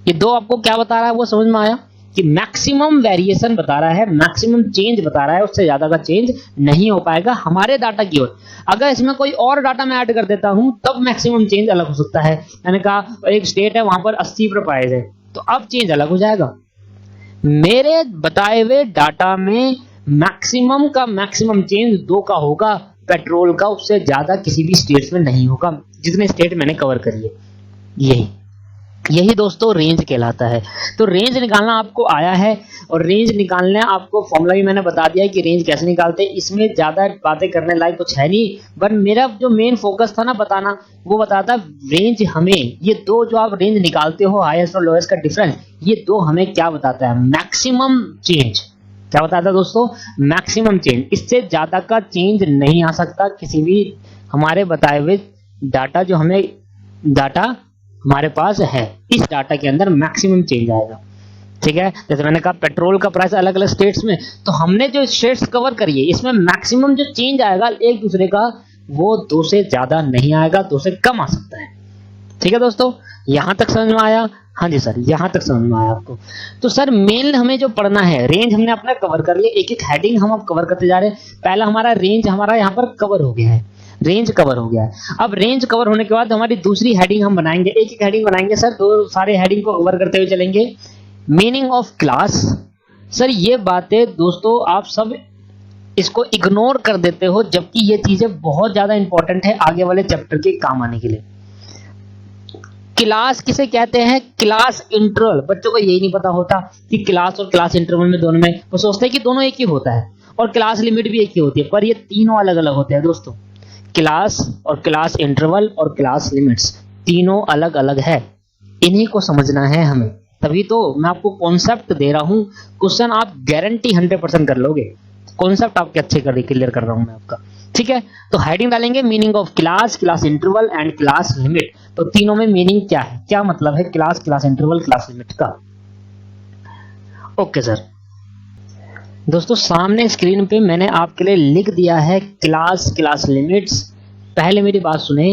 ये 2 आपको क्या बता रहा है वो समझ में आया कि मैक्सिमम वेरिएशन बता रहा है, मैक्सिमम चेंज बता रहा है, उससे ज्यादा का चेंज नहीं हो पाएगा हमारे डाटा की ओर। अगर इसमें कोई और डाटा मैं ऐड कर देता हूं तब मैक्सिमम चेंज अलग हो सकता है। मैंने कहा एक स्टेट है वहां पर 80 पर प्राइस है, तो अब चेंज अलग हो जाएगा। मेरे बताए हुए डाटा में मैक्सिमम का मैक्सिमम चेंज 2 का होगा, पेट्रोल का उससे ज्यादा किसी भी स्टेट्स में नहीं होगा, जितने स्टेट मैंने कवर करी है। यही दोस्तों रेंज कहलाता है। तो रेंज निकालना आपको आया है, और रेंज निकालने आपको फॉर्मूला भी मैंने बता दिया है कि रेंज कैसे निकालते हैं। इसमें ज्यादा बातें करने लायक कुछ है नहीं, बट मेरा जो मेन फोकस था ना बताना, वो बताता रेंज हमें, ये दो जो आप रेंज निकालते हो हाईएस्ट और लोएस्ट का डिफरेंस, ये दो हमें क्या बताता है, मैक्सिमम चेंज। क्या बताता है दोस्तों, मैक्सिमम चेंज। इससे ज्यादा का चेंज नहीं आ सकता किसी भी हमारे बताए हुए डाटा, जो हमें डाटा हमारे पास है, इस डाटा के अंदर मैक्सिमम चेंज आएगा। ठीक है, जैसे मैंने कहा पेट्रोल का प्राइस अलग अलग स्टेट्स में, तो हमने जो स्टेट्स कवर करी है इसमें मैक्सिमम जो चेंज आएगा एक दूसरे का, वो 2 से ज्यादा नहीं आएगा, 2 से कम आ सकता है। ठीक है दोस्तों, यहां तक समझ में आया? हाँ जी सर, यहां तक समझ में आया आपको? तो सर मेन हमें जो पढ़ना है, रेंज हमने अपना कवर कर लिया, एक एक हेडिंग हम अब कवर करते जा रहे हैं। पहला हमारा रेंज हमारा यहाँ पर कवर हो गया है, रेंज कवर हो गया है। अब रेंज कवर होने के बाद हमारी दूसरी हेडिंग हम बनाएंगे, एक एक हेडिंग बनाएंगे सर, दो सारे हेडिंग को कवर करते हुए चलेंगे। Meaning of class. सर ये बातें दोस्तों आप सब इसको इग्नोर कर देते हो, जबकि ये चीजें बहुत ज्यादा इंपॉर्टेंट है आगे वाले चैप्टर के काम आने के लिए। क्लास किसे कहते हैं? Class interval. बच्चों को यही नहीं पता होता कि क्लास और क्लास इंटरवल में दोनों में, वो सोचते हैं कि दोनों एक ही होता है, और क्लास लिमिट भी एक ही होती है, पर ये तीनों अलग अलग होते हैं दोस्तों। क्लास और क्लास इंटरवल और क्लास लिमिट्स तीनों अलग अलग है, इन्हीं को समझना है हमें। तभी तो मैं आपको कॉन्सेप्ट दे रहा हूं, क्वेश्चन आप गारंटी 100% कर लोगे। कॉन्सेप्ट आपके अच्छे कर क्लियर कर रहा हूं मैं आपका। ठीक है, तो हेडिंग डालेंगे meaning of class, class interval and class limit. तो तीनों में मीनिंग क्या है, क्या मतलब है class, class interval, class limit का। ओके सर, दोस्तों सामने स्क्रीन पे मैंने आपके लिए लिख दिया है क्लास, क्लास लिमिट्स। पहले मेरी बात सुने,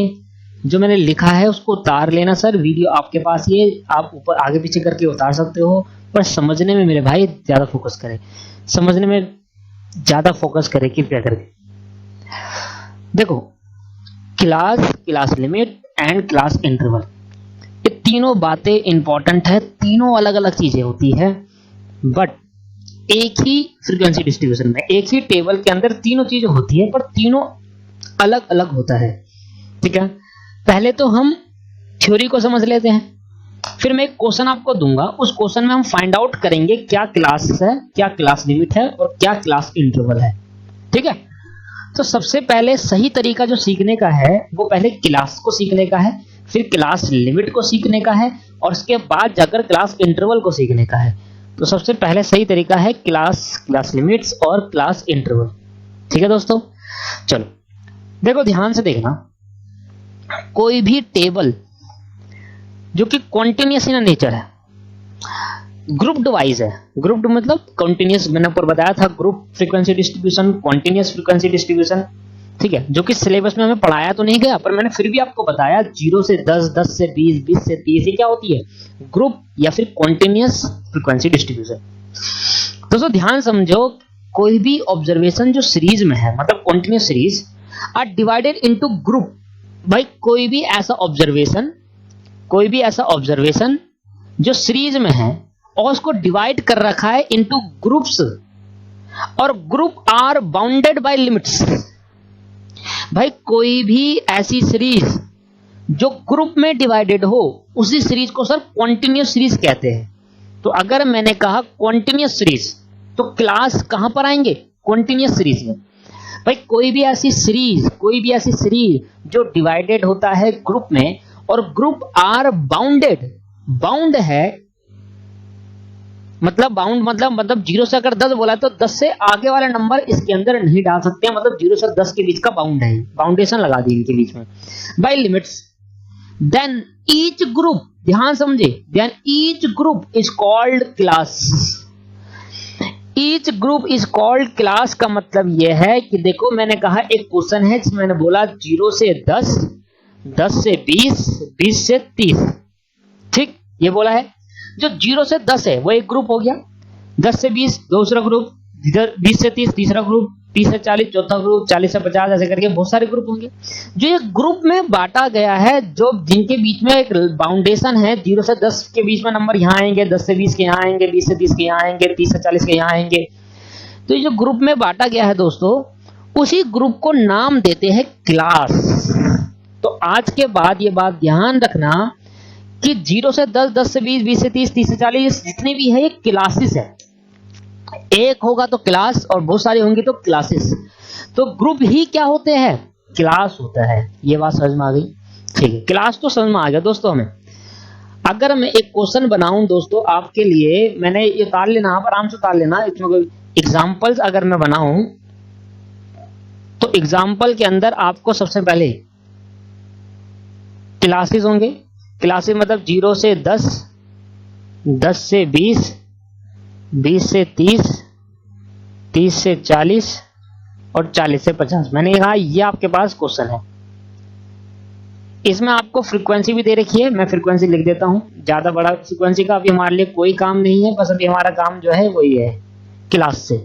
जो मैंने लिखा है उसको उतार लेना सर, वीडियो आपके पास, ये आप ऊपर आगे पीछे करके उतार सकते हो, पर समझने में मेरे भाई ज्यादा फोकस करें, समझने में ज्यादा फोकस करें, कृपया करके। देखो, class, class limit and class interval, ये तीनों बातें इंपॉर्टेंट है, तीनों अलग अलग चीजें होती है, बट एक ही फ्रीक्वेंसी डिस्ट्रीब्यूशन में, एक ही टेबल के अंदर तीनों चीजें होती है, पर तीनों अलग अलग होता है। ठीक है, पहले तो हम थ्योरी को समझ लेते हैं, फिर मैं एक क्वेश्चन आपको दूंगा, उस क्वेश्चन में हम फाइंड आउट करेंगे क्या क्लास है, क्या क्लास लिमिट है और क्या क्लास इंटरवल है। ठीक है, तो सबसे पहले सही तरीका जो सीखने का है वो पहले क्लास को सीखने का है, फिर क्लास लिमिट को सीखने का है, और उसके बाद जाकर क्लास इंटरवल को सीखने का है। तो सबसे पहले सही तरीका है क्लास, क्लास लिमिट्स और क्लास इंटरवल। ठीक है दोस्तों, चलो देखो, ध्यान से देखना, कोई भी टेबल जो कि कॉन्टिन्यूअस इन नेचर है, ग्रुप्ड वाइज है, ग्रुप्ड मतलब कॉन्टिन्यूअस, मैंने ऊपर बताया था group frequency distribution, continuous frequency distribution. ठीक है, जो कि सिलेबस में हमें पढ़ाया तो नहीं गया, पर मैंने फिर भी आपको बताया 0 से 10, 10 से 20, 20 से 30, ये क्या होती है, ग्रुप या फिर कॉन्टिन्यूअस फ्रीक्वेंसी डिस्ट्रीब्यूशन। दोस्तों ध्यान समझो, कोई भी ऑब्जर्वेशन जो सीरीज में है, मतलब continuous series, are divided into group. भाई कोई भी ऐसा ऑब्जर्वेशन जो सीरीज में है और उसको डिवाइड कर रखा है इनटू ग्रुप्स, और group are bounded by limits. भाई कोई भी ऐसी सीरीज जो ग्रुप में डिवाइडेड हो, उसी सीरीज को सर कॉन्टिन्यूअस सीरीज कहते हैं। तो अगर मैंने कहा कॉन्टिन्यूअस सीरीज, तो क्लास कहां पर आएंगे, कॉन्टिन्यूअस सीरीज में। भाई कोई भी ऐसी सीरीज जो डिवाइडेड होता है ग्रुप में, और ग्रुप आर बाउंडेड, बाउंड है मतलब बाउंड मतलब 0 से अगर 10 बोला तो 10 से आगे वाला नंबर इसके अंदर नहीं डाल सकते हैं, मतलब 0 से 10 के बीच का बाउंड है, बाउंडेशन लगा दी इनके बीच में by limits. Then each group, ध्यान समझे, then each group is called class. Each group is called class का मतलब यह है कि देखो, मैंने कहा एक क्वेश्चन है जिसमें मैंने बोला 0 से 10, 10 से 20, 20 से 30। ठीक, ये बोला है। जो 0 से 10 है वो एक ग्रुप हो गया, 10 से 20 दूसरा ग्रुप, इधर 20 से 30 तीसरा ग्रुप, 30 से 40 चौथा ग्रुप, 40 से 50, ऐसे करके बहुत सारे ग्रुप होंगे। जो ये ग्रुप में बांटा गया है, जो जिनके बीच में एक बाउंडेशन है, 0 से 10 के बीच में नंबर यहाँ आएंगे, 10 से 20 के यहाँ आएंगे, 20 से 30 के यहाँ आएंगे, 30 से 40 के यहाँ आएंगे। तो ये जो ग्रुप में बांटा गया है दोस्तों, उसी ग्रुप को नाम देते हैं क्लास। तो आज के बाद ये बात ध्यान रखना कि 0 से 10, 10 से 20, 20 से 30, 30 से 40 जितने भी है ये क्लासेस है। एक होगा तो क्लास और बहुत सारी होंगी तो क्लासेस। तो ग्रुप ही क्या होते हैं? क्लास होता है। ये बात समझ में आ गई? ठीक है, क्लास तो समझ में आ गया दोस्तों हमें। अगर मैं एक क्वेश्चन बनाऊं दोस्तों आपके लिए, मैंने ये उतार लेना, आप आराम से उतार लेना, इसमें कोई एग्जाम्पल्स अगर मैं बनाऊं तो एग्जाम्पल के अंदर आपको सबसे पहले क्लासेस होंगे। क्लासेस मतलब 0 से 10, 10 से 20, 20 से 30, 30 से 40 और 40 से 50। मैंने कहा ये आपके पास क्वेश्चन है। इसमें आपको फ्रीक्वेंसी भी दे रखी है, मैं फ्रीक्वेंसी लिख देता हूं। ज्यादा बड़ा फ्रीक्वेंसी का अभी हमारे लिए कोई काम नहीं है, बस अभी हमारा काम जो है वही है क्लास से।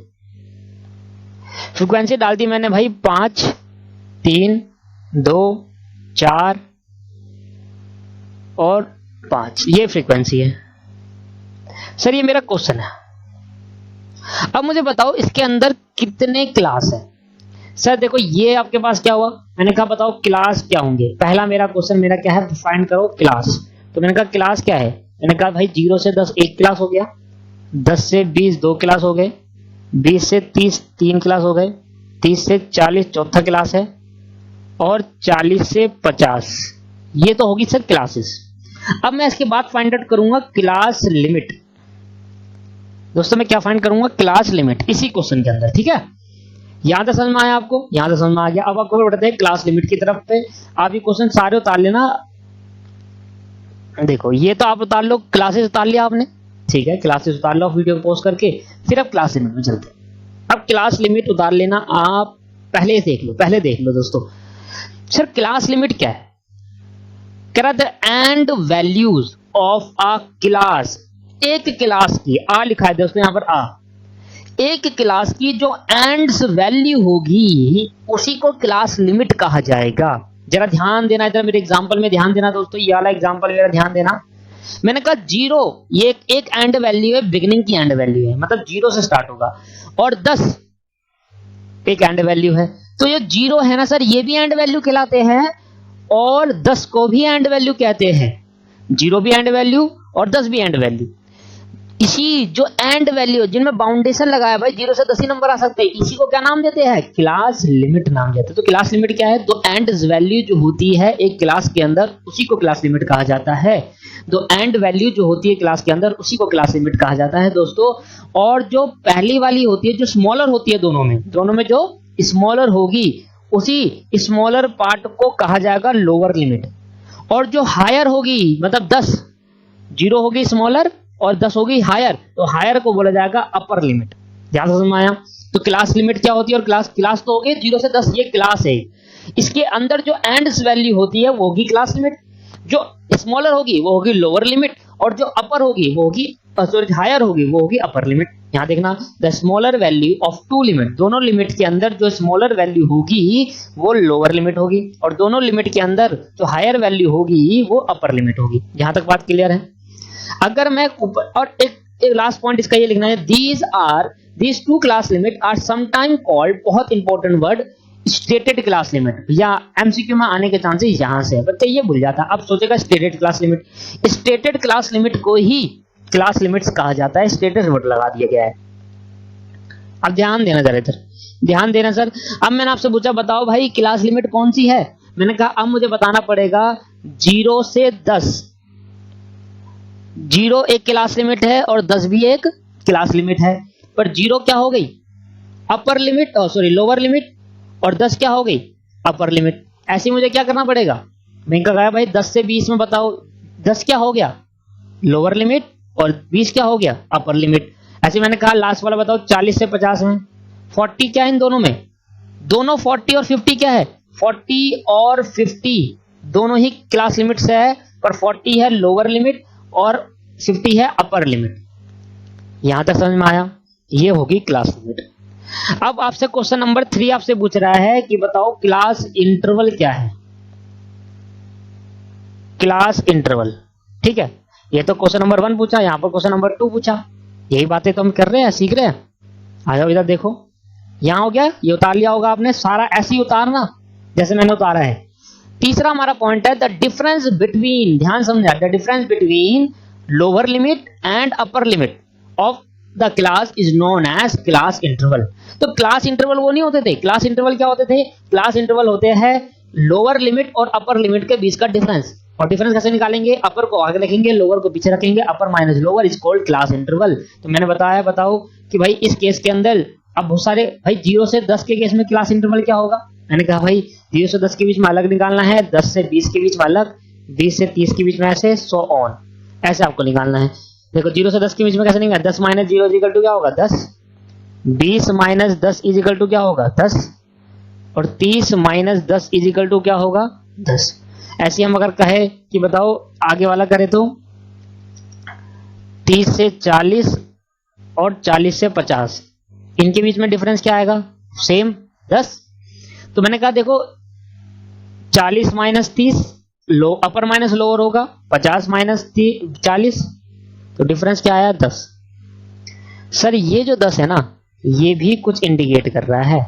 फ्रीक्वेंसी डाल दी मैंने भाई 5, 3, 2, 4 और 5, ये फ्रीक्वेंसी है। सर ये मेरा क्वेश्चन है, अब मुझे बताओ इसके अंदर कितने क्लास है। सर देखो ये आपके पास क्या हुआ, मैंने कहा बताओ क्लास क्या होंगे। पहला मेरा क्वेश्चन मेरा क्या है, फाइंड करो क्लास। तो मैंने कहा क्लास क्या है, मैंने कहा भाई 0 से 10 एक क्लास हो गया, 10 से 20 दो क्लास हो गए, 20 से 30 तीन क्लास हो गए, 30 से 40 चौथा क्लास है और 40 से 50 ये तो होगी सर क्लासेस। अब मैं इसके बाद फाइंड आउट करूंगा क्लास लिमिट। दोस्तों मैं क्या फाइंड करूंगा, क्लास लिमिट, इसी क्वेश्चन के अंदर। ठीक है, यहां तक समझ में आया आपको? यहां तक समझ में आ गया। अब आपको बढ़ते हैं क्लास लिमिट की तरफ पे। आप ये क्वेश्चन सारे उतार लेना। देखो ये तो आप उतार लो, क्लासेस उतार लिया आपने, ठीक है, क्लासेस उतार लो वीडियो को पॉज करके, फिर अब क्लास लिमिट में चलते हैं। अब क्लास लिमिट उतार लेना आप, पहले देख लो, पहले देख लो दोस्तों। सर क्लास लिमिट क्या है, कह रहा था and values of a class, एक क्लास की, आ लिखा है दोस्तों यहां पर आ, एक क्लास की जो एंड्स वैल्यू होगी उसी को क्लास लिमिट कहा जाएगा। जरा ध्यान देना, इधर मेरे एग्जांपल में ध्यान देना दोस्तों, ये वाला एग्जांपल मेरा ध्यान देना। मैंने कहा 0 ये एक एंड वैल्यू है, बिगिनिंग की एंड वैल्यू है, मतलब 0 से स्टार्ट होगा, और 10 एक एंड वैल्यू है। तो ये 0 है ना सर, ये भी एंड वैल्यू कहलाते हैं और 10 को भी एंड वैल्यू कहते हैं। 0 भी एंड वैल्यू और 10 भी एंड वैल्यू। इसी जो एंड वैल्यू जिनमें बाउंडेशन लगाया भाई 0 से 10 ही नंबर आ सकते हैं, इसी को क्या नाम देते हैं, क्लास लिमिट नाम देते हैं। तो क्लास लिमिट क्या है, तो एंड वैल्यू जो होती है एक क्लास के अंदर उसी को क्लास लिमिट कहा जाता है। तो एंड वैल्यू जो होती है क्लास के अंदर उसी को क्लास लिमिट कहा जाता है दोस्तों। और जो पहली वाली होती है जो स्मॉलर होती है, दोनों में जो स्मॉलर होगी उसी स्मॉलर पार्ट को कहा जाएगा लोअर लिमिट, और जो हायर होगी मतलब 10, 0 होगी स्मॉलर और 10 होगी हायर, तो हायर को बोला जाएगा अपर लिमिट। ध्यान से समझ आया? तो क्लास लिमिट क्या होती है, और क्लास तो होगी 0 से 10 ये क्लास है, इसके अंदर जो एंड्स वैल्यू होती है वो होगी क्लास लिमिट, जो स्मॉलर होगी वो होगी लोअर लिमिट, और जो अपर होगी वो होगी हायर होगी वो होगी अपर लिमिट। यहां देखना, the smaller value of two limit, दोनों लिमिट के अंदर जो स्मॉलर वैल्यू होगी वो लोअर लिमिट होगी, और दोनों लिमिट के अंदर जो हायर वैल्यू होगी वो अपर लिमिट होगी। यहां तक बात क्लियर है? अगर मैं और एक लास्ट पॉइंट इसका ये लिखना है, these two class limit are sometimes called, बहुत important word, stated class limit. या एमसीक्यू में आने के चांसेस यहां से है, बच्चे ये भूल जाता, अब सोचेगा stated class limit. Stated class limit को ही क्लास लिमिट्स कहा जाता है, स्टेटेड वर्ड लगा दिया गया है। अब ध्यान देना जरा, इधर ध्यान देना सर। अब मैंने आपसे पूछा बताओ भाई क्लास लिमिट कौन सी है, मैंने कहा अब मुझे बताना पड़ेगा 0 से 10, 0 एक क्लास लिमिट है और 10 भी एक क्लास लिमिट है, पर 0 क्या हो गई, अपर लिमिट, लोअर लिमिट, और 10 क्या हो गई, अपर लिमिट। ऐसे मुझे क्या करना पड़ेगा, मैं कहा भाई 10 से 20 में बताओ 10 क्या हो गया, लोअर लिमिट, और 20 क्या हो गया, अपर लिमिट। ऐसे मैंने कहा लास्ट वाला बताओ 40 से 50 में 40 क्या है, इन दोनों में, दोनों 40 और 50 क्या है, 40 और 50 दोनों ही क्लास लिमिट से है, पर 40 है लोअर लिमिट और 50 है अपर लिमिट। यहां तक समझ में आया? ये होगी क्लास लिमिट। अब आपसे क्वेश्चन नंबर 3 आपसे पूछ रहा है कि बताओ क्लास इंटरवल क्या है, क्लास इंटरवल। ठीक है, ये तो क्वेश्चन नंबर 1 पूछा, यहां पर क्वेश्चन नंबर 2 पूछा, यही बातें तो हम कर रहे हैं, सीख रहे हैं। आ जाओ इधर देखो, यहां हो गया, ये उतार लिया होगा आपने, सारा ऐसे ही उतारना जैसे मैंने उतारा है। तीसरा हमारा पॉइंट है द डिफरेंस बिटवीन, ध्यान समझा, the difference between lower limit and upper limit of the class is known as class interval. तो क्लास इंटरवल वो नहीं होते थे, क्लास इंटरवल क्या होते थे, क्लास इंटरवल होते हैं लोअर लिमिट और अपर लिमिट के बीच का डिफरेंस। और डिफरेंस कैसे निकालेंगे, अपर को आगे रखेंगे, लोअर को पीछे रखेंगे, अपर minus lower is called class interval. तो मैंने बताया, बताओ कि भाई इस केस के अंदर अब बहुत सारे, भाई 0 से 10 के केस में क्लास इंटरवल क्या होगा, मैंने कहा भाई 0 से 10 के बीच में अलग निकालना है, 10 से 20 के बीच में अलग, 20 से 30 के बीच में ऐसे, सो ऑन, ऐसे आपको निकालना है। देखो 0 से 10 के बीच में कैसे निकालना, 10 माइनस 0 इजिकल टू क्या होगा 10, 20 माइनस 10 इजिकल टू क्या होगा 10, और 30 माइनस 10 इजिकल टू क्या होगा 10। ऐसे हम अगर कहे कि बताओ आगे वाला करे तो 30 से 40 और 40 से 50, इनके बीच में डिफरेंस क्या आएगा, सेम 10। तो मैंने कहा देखो 40 माइनस 30 लो अपर माइनस लोअर होगा, 50 माइनस 40, तो डिफरेंस क्या आया 10। सर ये जो 10 है ना, ये भी कुछ इंडिकेट कर रहा है,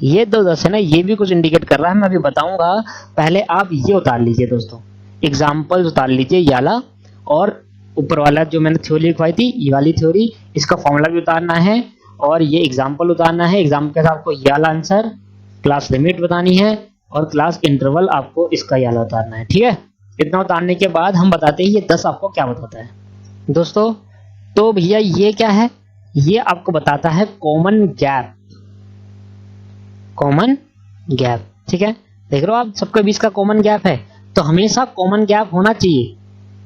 ये 10 है ना, ये भी कुछ इंडिकेट कर रहा है, मैं अभी बताऊंगा। पहले आप ये उतार लीजिए दोस्तों, एग्जाम्पल उतार लीजिए ये वाला, और ऊपर वाला जो मैंने थ्योरी लिखवाई थी ये वाली थ्योरी, इसका फॉर्मूला भी उतारना है और ये एग्जाम्पल उतारना है। एग्जाम्पल के साथ आपको ये वाला आंसर, क्लास लिमिट बतानी है और क्लास इंटरवल आपको इसका ये वाला उतारना है, ठीक है। इतना उतारने के बाद हम बताते हैं ये 10 आपको क्या बताता है दोस्तों। तो भैया ये क्या है, ये आपको बताता है कॉमन गैप, कॉमन गैप, ठीक है। देख रहे हो आप, सबके बीच का कॉमन गैप है, तो हमेशा कॉमन गैप होना चाहिए,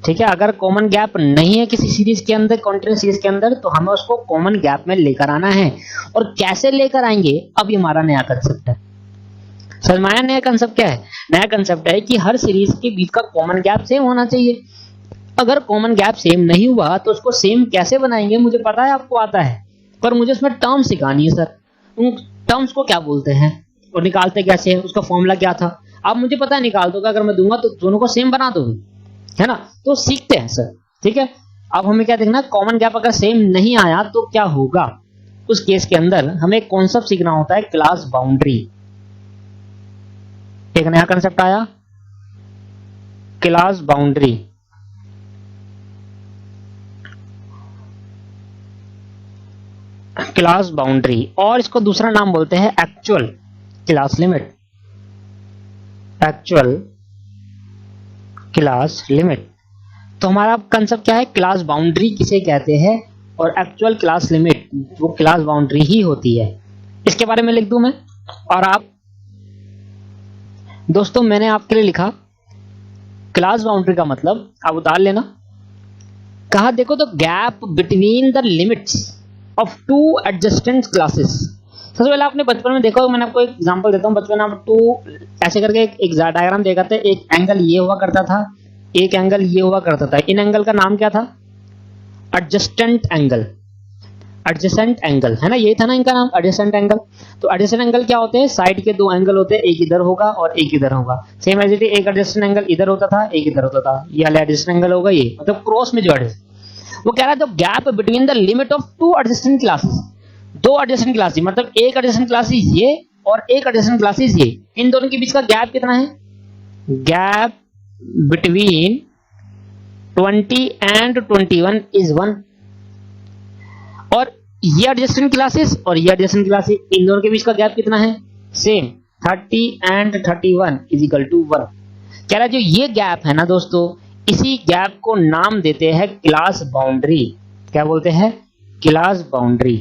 ठीक है। अगर कॉमन गैप नहीं है किसी सीरीज के अंदर, कॉन्टिन्यूअस सीरीज के अंदर, तो हमें उसको कॉमन गैप में लेकर आना है। और कैसे लेकर आएंगे, अब ये हमारा नया कंसेप्ट है। समझ में आया नया कंसेप्ट क्या है, नया कंसेप्ट है कि हर सीरीज के बीच का कॉमन गैप सेम होना चाहिए। अगर कॉमन गैप सेम नहीं हुआ तो उसको सेम कैसे बनाएंगे, मुझे पता है आपको आता है, पर मुझे उसमें टर्म सिखानी है सर, उन टर्म्स को क्या बोलते हैं और निकालते कैसे हैं, उसका फॉर्मूला क्या था, अब मुझे पता है निकाल दोगे, अगर मैं दूंगा तो दोनों को सेम बना दोगे, है ना। तो सीखते हैं सर, ठीक है। अब हमें क्या देखना, कॉमन गैप अगर सेम नहीं आया तो क्या होगा, उस केस के अंदर हमें कॉन्सेप्ट सीखना होता है क्लास बाउंड्री। एक नया कंसेप्ट आया, क्लास बाउंड्री। क्लास बाउंड्री, और इसको दूसरा नाम बोलते हैं actual class limit, actual class limit. तो हमारा कंसेप्ट क्या है, क्लास बाउंड्री किसे कहते हैं और एक्चुअल क्लास लिमिट वो क्लास बाउंड्री ही होती है। इसके बारे में लिख दूं मैं, और आप दोस्तों मैंने आपके लिए लिखा क्लास बाउंड्री का मतलब आप उतार लेना। कहा देखो तो gap between the limits of two adjacent classes. सबसे पहले आपने बचपन में देखा, मैंने आपको एक एग्जांपल देता हूं, बचपन में आप टू ऐसे करके एक डायग्राम देखा था, एक एंगल ये हुआ करता था, एक एंगल ये हुआ करता था, इन एंगल का नाम क्या था, एडजेसेंट एंगल, एडजेसेंट एंगल है ना, ये था ना इनका नाम एडजेसेंट एंगल। तो एडजेसेंट एंगल क्या होते हैं, साइड के दो एंगल होते हैं, एक इधर होगा और एक इधर होगा, सेम एज इट इज, एक एडजेसेंट एंगल इधर होता था एक इधर होता था, ये वाला एडजेसेंट एंगल होगा, ये मतलब क्रॉस में जो है वो कह रहा है the gap between the limit of two adjacent classes, दो एडजेसेंट क्लासेस, मतलब एक एडजेसेंट क्लासेस ये और एक एडजेसेंट क्लासेस ये, इन दोनों के बीच का गैप कितना है, गैप बिटवीन 20 एंड 21 इज 1। और ये एडजेसेंट क्लासेस और ये एडजेसेंट क्लासेस, इन दोनों के बीच का गैप कितना है, same 30 and 31 is equal to 1। कह रहा है जो ये गैप है ना दोस्तों, इसी गैप को नाम देते हैं क्लास बाउंड्री। क्या बोलते हैं, क्लास बाउंड्री।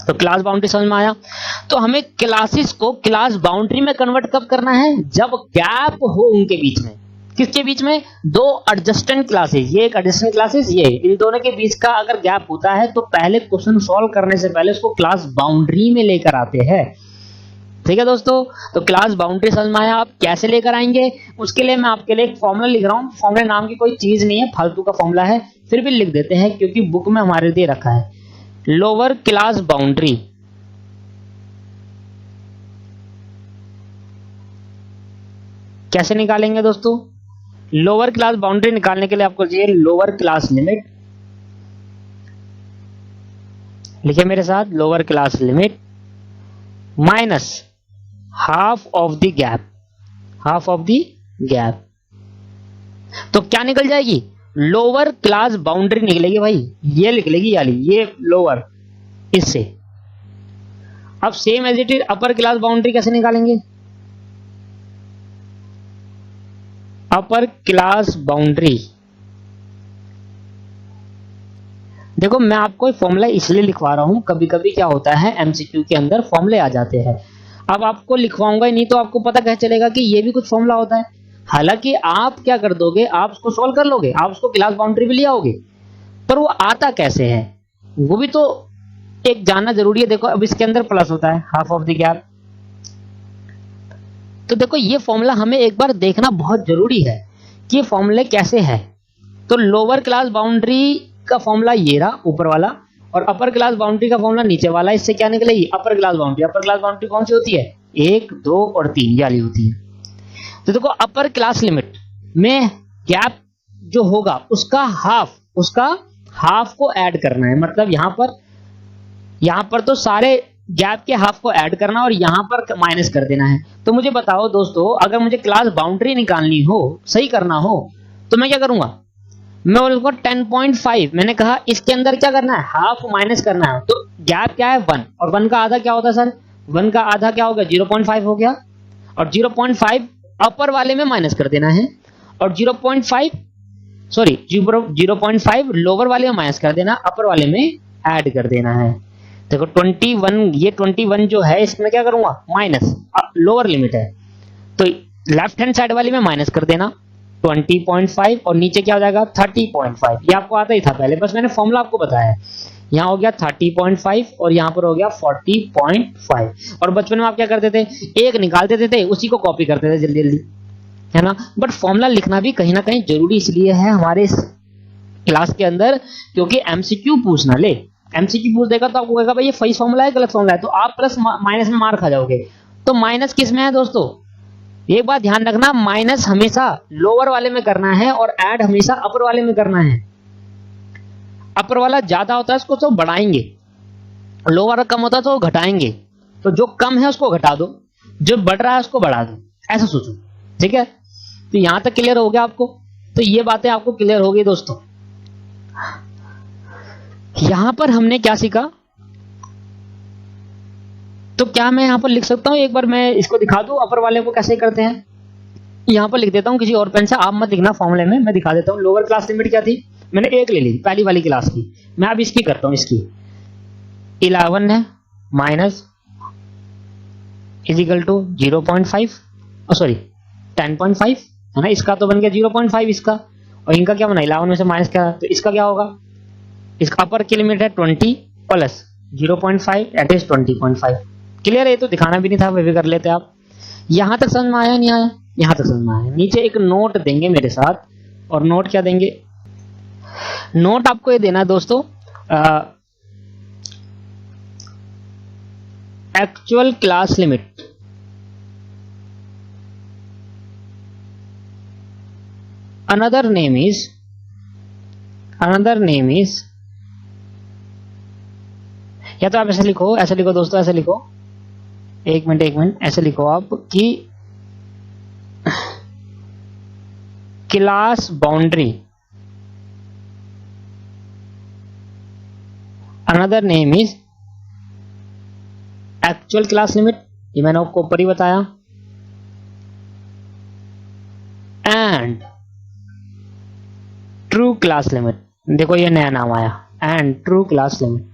तो क्लास बाउंड्री समझ में आया। तो हमें क्लासेस को क्लास बाउंड्री में कन्वर्ट कब करना है, जब गैप हो उनके बीच में। किसके बीच में, दो एडजेसेंट क्लासेस, ये एक एडजेसेंट क्लासेस, ये, इन दोनों के बीच का अगर गैप होता है तो पहले क्वेश्चन सॉल्व करने से पहले उसको क्लास बाउंड्री में लेकर आते हैं, ठीक है दोस्तों। तो क्लास बाउंड्री समझ में आया। आप कैसे लेकर आएंगे, उसके लिए मैं आपके लिए एक फॉर्मूला लिख रहा हूं, फॉर्मूला नाम की कोई चीज नहीं है, फालतू का फॉर्मूला है, फिर भी लिख देते हैं क्योंकि बुक में हमारे दिए रखा है। लोअर क्लास बाउंड्री, कैसे निकालेंगे दोस्तों, लोअर क्लास बाउंड्री निकालने के लिए आपको चाहिए लोअर क्लास लिमिट लिखे मेरे साथ, lower class limit minus half of the gap, half of the gap. तो क्या निकल जाएगी, लोअर क्लास बाउंड्री निकलेगी भाई, ये निकलेगी वाली, ये लोअर इससे। अब same as it is upper class boundary कैसे निकालेंगे, अपर क्लास बाउंड्री, देखो मैं आपको फॉर्मूला इसलिए लिखवा रहा हूं, कभी कभी क्या होता है एमसीक्यू के अंदर फॉर्मूले आ जाते हैं। अब आपको लिखवाऊंगा ही नहीं तो आपको पता कैसे चलेगा कि ये भी कुछ फॉर्मूला होता है। हालांकि आप क्या कर दोगे, आप उसको सॉल्व कर लोगे, आप उसको क्लास बाउंड्री भी ले आओगे, पर वो आता कैसे है वो भी तो एक जानना जरूरी है। देखो अब इसके अंदर प्लस होता है हाफ ऑफ द गैप, तो देखो ये फॉर्मूला हमें एक बार देखना बहुत जरूरी है कि ये फॉर्मूले कैसे है। तो लोअर क्लास बाउंड्री का फॉर्मूला ये रहा ऊपर वाला, और अपर क्लास बाउंड्री का फॉर्मूला नीचे वाला। इससे क्या निकलेगी, अपर क्लास बाउंड्री। अपर क्लास बाउंड्री कौन सी होती है, 1, 2 और 3 वाली होती है। तो देखो अपर क्लास लिमिट में गैप जो होगा उसका हाफ को ऐड करना है, मतलब यहां पर तो सारे गैप के हाफ को ऐड करना और यहां पर माइनस कर देना है। तो मुझे बताओ दोस्तों, अगर मुझे क्लास बाउंड्री निकालनी हो, सही करना हो, तो मैं क्या करूंगा, मैं बोलूंगा 10.5। मैंने कहा इसके अंदर क्या करना है, हाफ माइनस करना है। तो गैप क्या है 1, और 1 का आधा क्या होता है सर, 1 का आधा क्या हो गया, 0.5 हो गया, और 0.5 अपर वाले में माइनस कर देना है, और 0.5 लोअर वाले में माइनस कर देना, अपर वाले में ऐड कर देना है। देखो 21, ये 21 जो है इसमें क्या करूंगा, माइनस, लोअर लिमिट है तो लेफ्ट हैंड साइड वाली में माइनस कर देना 20.5, और नीचे क्या हो जाएगा 30.5। ये आपको आता ही था पहले, बस मैंने फॉर्मूला आपको बताया है। यहाँ हो गया 30.5 और यहाँ पर हो गया 40.5। और बचपन में आप क्या करते थे, एक निकाल देते थे, उसी को कॉपी करते थे जल्दी जल्दी, है ना। बट फॉर्मूला लिखना भी कहीं ना कहीं जरूरी इसलिए है हमारे इस क्लास के अंदर, क्योंकि एमसीक्यू पूछना ले, एमसीक्यू पूछ देगा तो आपको कहेगा भाई ये सही फॉर्मूला है गलत फॉर्मूला है, तो आप प्लस माइनस में मार खा जाओगे। तो माइनस किस में है दोस्तों, एक बात ध्यान रखना, माइनस हमेशा लोअर वाले में करना है और ऐड हमेशा अपर वाले में करना है। अपर वाला ज्यादा होता है उसको तो बढ़ाएंगे, लोअर कम होता है तो घटाएंगे। तो जो कम है उसको घटा दो, जो बढ़ रहा है उसको बढ़ा दो, ऐसा सोचो, ठीक है। तो यहां तक क्लियर हो गया आपको, तो ये बातें आपको क्लियर हो गई दोस्तों। यहां पर हमने क्या सीखा, तो क्या मैं यहां पर लिख सकता हूं, एक बार मैं इसको दिखा दूं अपर वाले को कैसे करते हैं। यहां पर लिख देता हूं किसी और पेन से, आप मत लिखना फॉर्मूले में, मैं दिखा देता हूं। लोअर क्लास लिमिट क्या थी, मैंने 1 ले ली पहली वाली क्लास की, मैं अब इसकी करता हूं, इसकी 11 है माइनस इजिकल टू 0.5, सॉरी 10.5 है ना, इसका तो बन गया 0.5 इसका, और इनका क्या बना 11 में से माइनस क्या, तो इसका क्या होगा, इसका अपर की लिमिट है 20 प्लस 0.5 एट इज 20.5। क्लियर है, तो दिखाना भी नहीं था, वे भी कर लेते आप। यहां तक समझ में आया नहीं आया, यहां तक समझ में आया। नीचे एक नोट देंगे मेरे साथ, और नोट क्या देंगे, नोट आपको ये देना है दोस्तों, actual class limit, another name is, या तो आप ऐसे लिखो दोस्तों, ऐसे लिखो, एक मिनट ऐसे लिखो आप कि class boundary, another name is actual class limit, ये मैंने आपको ऊपर ही बताया, एंड ट्रू क्लास लिमिट, देखो ये नया नाम आया, एंड ट्रू क्लास लिमिट।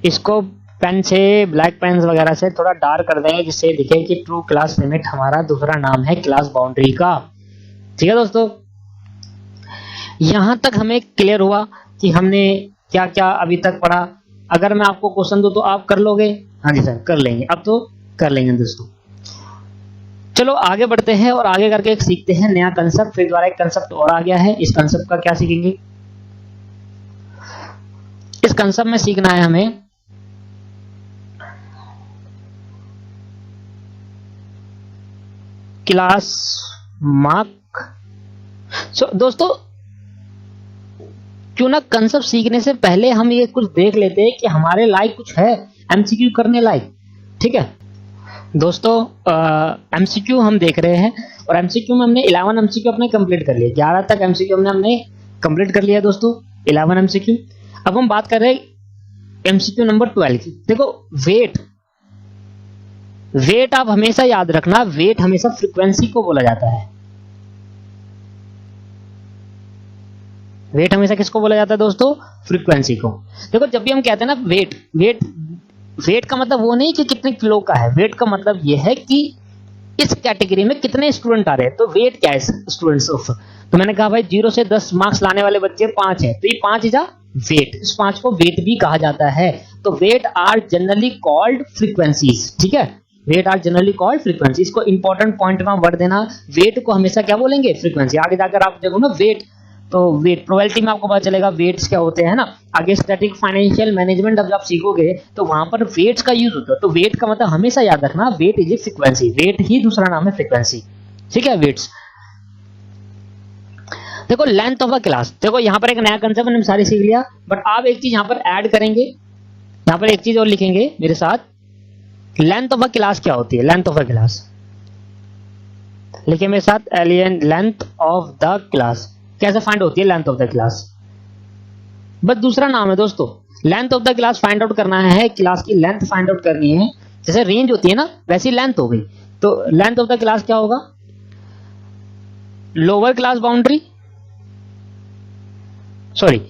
इसको पेन से, ब्लैक पेन वगैरह से थोड़ा डार्क कर देंगे जिससे दिखे कि ट्रू क्लास लिमिट हमारा दूसरा नाम है क्लास बाउंड्री का, ठीक है दोस्तों। यहां तक हमें क्लियर हुआ कि हमने क्या क्या अभी तक पढ़ा। अगर मैं आपको क्वेश्चन दूं तो आप कर लोगे, हाँ जी सर कर लेंगे, अब तो कर लेंगे दोस्तों। चलो आगे बढ़ते हैं और आगे करके एक सीखते हैं नया कंसेप्ट, फिर द्वारा एक कंसेप्ट और आ गया है, इस कंसेप्ट का क्या सीखेंगे, इस कंसेप्ट में सीखना है हमें क्लास मार्क। दोस्तों क्यों ना कंसेप्ट सीखने से पहले हम ये कुछ देख लेते हैं कि हमारे लायक कुछ है एमसीक्यू करने लायक। ठीक है दोस्तों, एमसीक्यू हम देख रहे हैं और एमसीक्यू में हमने 11 एमसीक्यू अपने कंप्लीट कर लिया। 11 तक एमसीक्यू हमने कंप्लीट कर लिया दोस्तों, 11 एमसीक्यू। अब हम बात कर रहे हैं एमसीक्यू नंबर 12 की। देखो वेट आप हमेशा याद रखना, वेट हमेशा फ्रीक्वेंसी को बोला जाता है। वेट हमेशा किसको बोला जाता है दोस्तों? फ्रीक्वेंसी को। देखो जब भी हम कहते हैं ना वेट का मतलब वो नहीं कि कितने किलो का है, वेट का मतलब ये है कि इस कैटेगरी में कितने स्टूडेंट आ रहे हैं। तो वेट क्या है स्टूडेंट्स ऑफ, तो मैंने कहा भाई 0 से 10 मार्क्स लाने वाले बच्चे 5 है, तो ये 5 इज अ वेट, इस 5 को वेट भी कहा जाता है। तो weight are generally called frequencies. ठीक है, weight are generally called frequency. इसको इंपॉर्टेंट पॉइंट में वर्ड देना, वेट को हमेशा क्या बोलेंगे? फ्रीक्वेंसी। आगे जाकर आप देखो ना वेट, तो वेट प्रोबेबिलिटी में आपको पता चलेगा वेट्स क्या होते हैं ना। आगे स्टैटिक फाइनेंशियल मैनेजमेंट जब आप सीखोगे तो वहां पर वेट्स का यूज होता है। तो वेट का मतलब हमेशा याद रखना, weight is a frequency, weight ही दूसरा नाम है फ्रीक्वेंसी। ठीक है, वेट्स। देखो लेंथ ऑफ अ क्लास, देखो यहाँ पर एक नया कंसेप्ट हमने सारी सीख लिया, बट आप एक चीज यहाँ पर ऐड करेंगे, यहाँ पर एक चीज और लिखेंगे मेरे साथ। लेंथ ऑफ अ क्लास क्या होती है? लेंथ ऑफ अ क्लास लिखे मेरे साथ, alien length of the class कैसे फाइंड होती है? लेंथ ऑफ द क्लास बस दूसरा नाम है दोस्तों। Length of the class find out करना है, क्लास की लेंथ फाइंड आउट करनी है। जैसे रेंज होती है ना वैसी लेंथ हो गई। तो लेंथ ऑफ द क्लास क्या होगा? लोअर क्लास बाउंड्री, सॉरी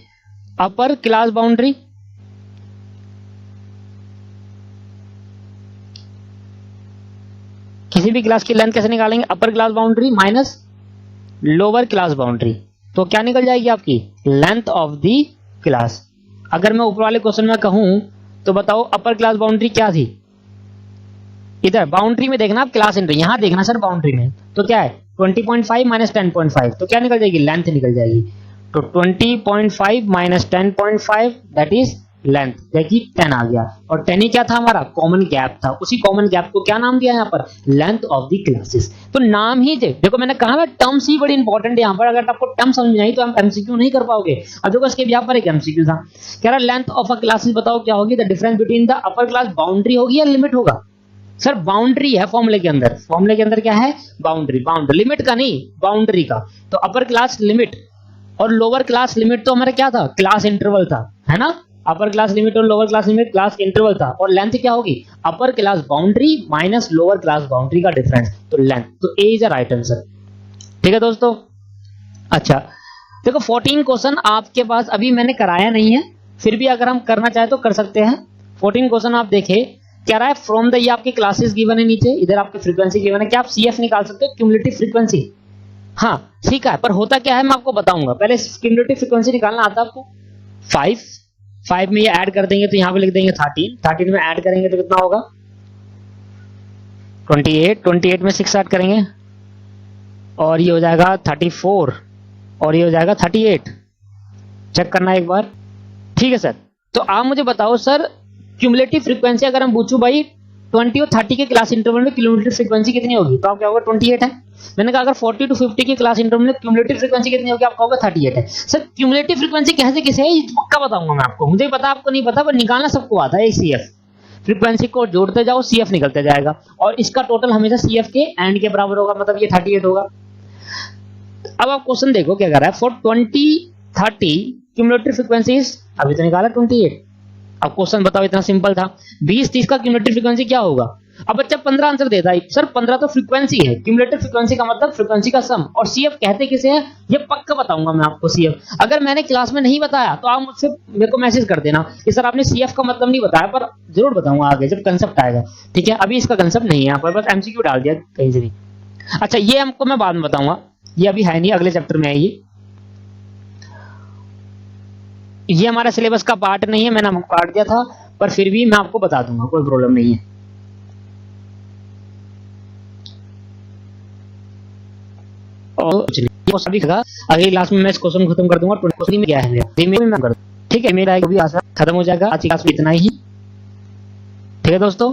अपर क्लास बाउंड्री किसी भी क्लास की लेंथ कैसे निकालेंगे? अपर class boundary minus lower class boundary, तो क्या निकल जाएगी आपकी? Length of the class. अगर मैं ऊपर वाले क्वेश्चन में कहूं तो बताओ अपर क्लास बाउंड्री क्या थी? इधर बाउंड्री में देखना आप, क्लास इंटर यहां देखना सर बाउंड्री में, तो क्या है 20.5 माइनस 10.5, तो क्या निकल जाएगी? लेंथ निकल जाएगी। तो 20.5 माइनस 10.5 दैट इज लेंथ, देखिए 10 आ गया। और 10 ही क्या था हमारा? कॉमन गैप था। उसी कॉमन गैप को क्या नाम दिया यहाँ पर? Length of the classes. तो नाम ही देखो मैंने कहा ना टर्म्स ही बड़ी इंपॉर्टेंट है यहाँ पर। अगर आपको टर्म समझ में आई तो आप एमसीक्यू नहीं कर पाओगे। अब देखो इसके यहाँ पर एक एमसीक्यू था, कह रहा लेंथ ऑफ अ क्लासेस बताओ क्या होगी? The difference between the upper class boundary होगी या लिमिट होगा? सर बाउंड्री है फॉर्मूले के अंदर, फॉर्मूले के अंदर क्या है? बाउंड्री, बाउंड्री लिमिट का नहीं, बाउंड्री का। तो अपर क्लास लिमिट और लोअर क्लास लिमिट तो हमारा क्या था? क्लास इंटरवल था, है ना। अपर क्लास लिमिट और lower class limit class interval था। और लेंथ क्या होगी? अपर class boundary minus lower class boundary का डिफरेंस, तो लेंथ। तो ए इज अ राइट आंसर। ठीक है दोस्तों। अच्छा देखो 14 क्वेश्चन आपके पास अभी मैंने कराया नहीं है, फिर भी अगर हम करना चाहे तो कर सकते हैं। 14 क्वेश्चन आप देखे, क्या रहा है? फ्रॉम द, ये आपके क्लासेस गिवन है नीचे, इधर आपके फ्रीक्वेंसी गिवन है। क्या आप सीएफ निकाल सकते हो? Cumulative frequency. हाँ सीखा है, पर होता क्या है मैं आपको बताऊंगा। पहले क्यूमुलेटिव फ्रीक्वेंसी निकालना आता है आपको? 5 में ये ऐड कर देंगे तो यहाँ पे लिख देंगे 13 में ऐड करेंगे तो कितना होगा? 28 में 6 ऐड करेंगे और ये हो जाएगा 34 और ये हो जाएगा 38। चेक करना एक बार। ठीक है सर, तो आप मुझे बताओ सर क्यूमुलेटिव फ्रीक्वेंसी अगर हम पूछूं भाई 20 और 30 के क्लास इंटरवल में क्यूमुलेटिव फ्रीक्वेंसी कितनी होगी? तो आप क्या होगा? 28 है। मैंने कहा अगर 40 to 50 के क्लास इंटरवल में क्यूमुलेटिव फ्रीक्वेंसी कितनी होगी? आपका होगा 38 है। सर क्यूमुलेटिव फ्रीक्वेंसी कैसे किसे है ये पक्का बताऊंगा मैं आपको, मुझे पता आपको नहीं पता, पर निकालना सबको आता है। सीएफ फ्रीक्वेंसी को जोड़ते जाओ, सीएफ निकलते जाएगा और इसका टोटल हमेशा सीएफ के एंड के बराबर होगा, मतलब ये 38 होगा। अब आप क्वेश्चन देखो क्या कर रहा है। फॉर 20-30 क्यूमुलेटिव फ्रीक्वेंसी अभी तो निकाला 28। अब क्वेश्चन बताओ, इतना सिंपल था। 20-30 का क्यूमुलेटिव फ्रीक्वेंसी क्या होगा? अब बच्चा 15 आंसर देता है। सर 15 तो फ्रीक्वेंसी है, क्यूमुलेटिव फ्रीक्वेंसी का मतलब फ्रीक्वेंसी का सम। और सीएफ कहते किसे हैं ये पक्का बताऊंगा मैं आपको। सीएफ अगर मैंने क्लास में नहीं बताया तो आप मुझसे मेरे को मैसेज कर देना कि सर आपने सीएफ का मतलब नहीं बताया, पर जरूर बताऊंगा आगे जब कंसेप्ट आएगा। ठीक है, अभी इसका कंसेप्ट नहीं है यहाँ पर, बस एमसीक्यू डाल दिया कहीं से भी। अच्छा ये हमको मैं बाद में बताऊंगा, ये अभी है नहीं, अगले चैप्टर में है ये हमारा सिलेबस का पार्ट नहीं है, मैंने आपको काट दिया था, पर फिर भी मैं आपको बता दूंगा, कोई प्रॉब्लम नहीं है। और सभी का अगली क्लास में मैं इस क्वेश्चन खत्म कर दूंगा। 20 में क्या है मेरा, ठीक है मेरा भी आशा खत्म हो जाएगा। आज की क्लास में इतना ही। ठीक है दोस्तों।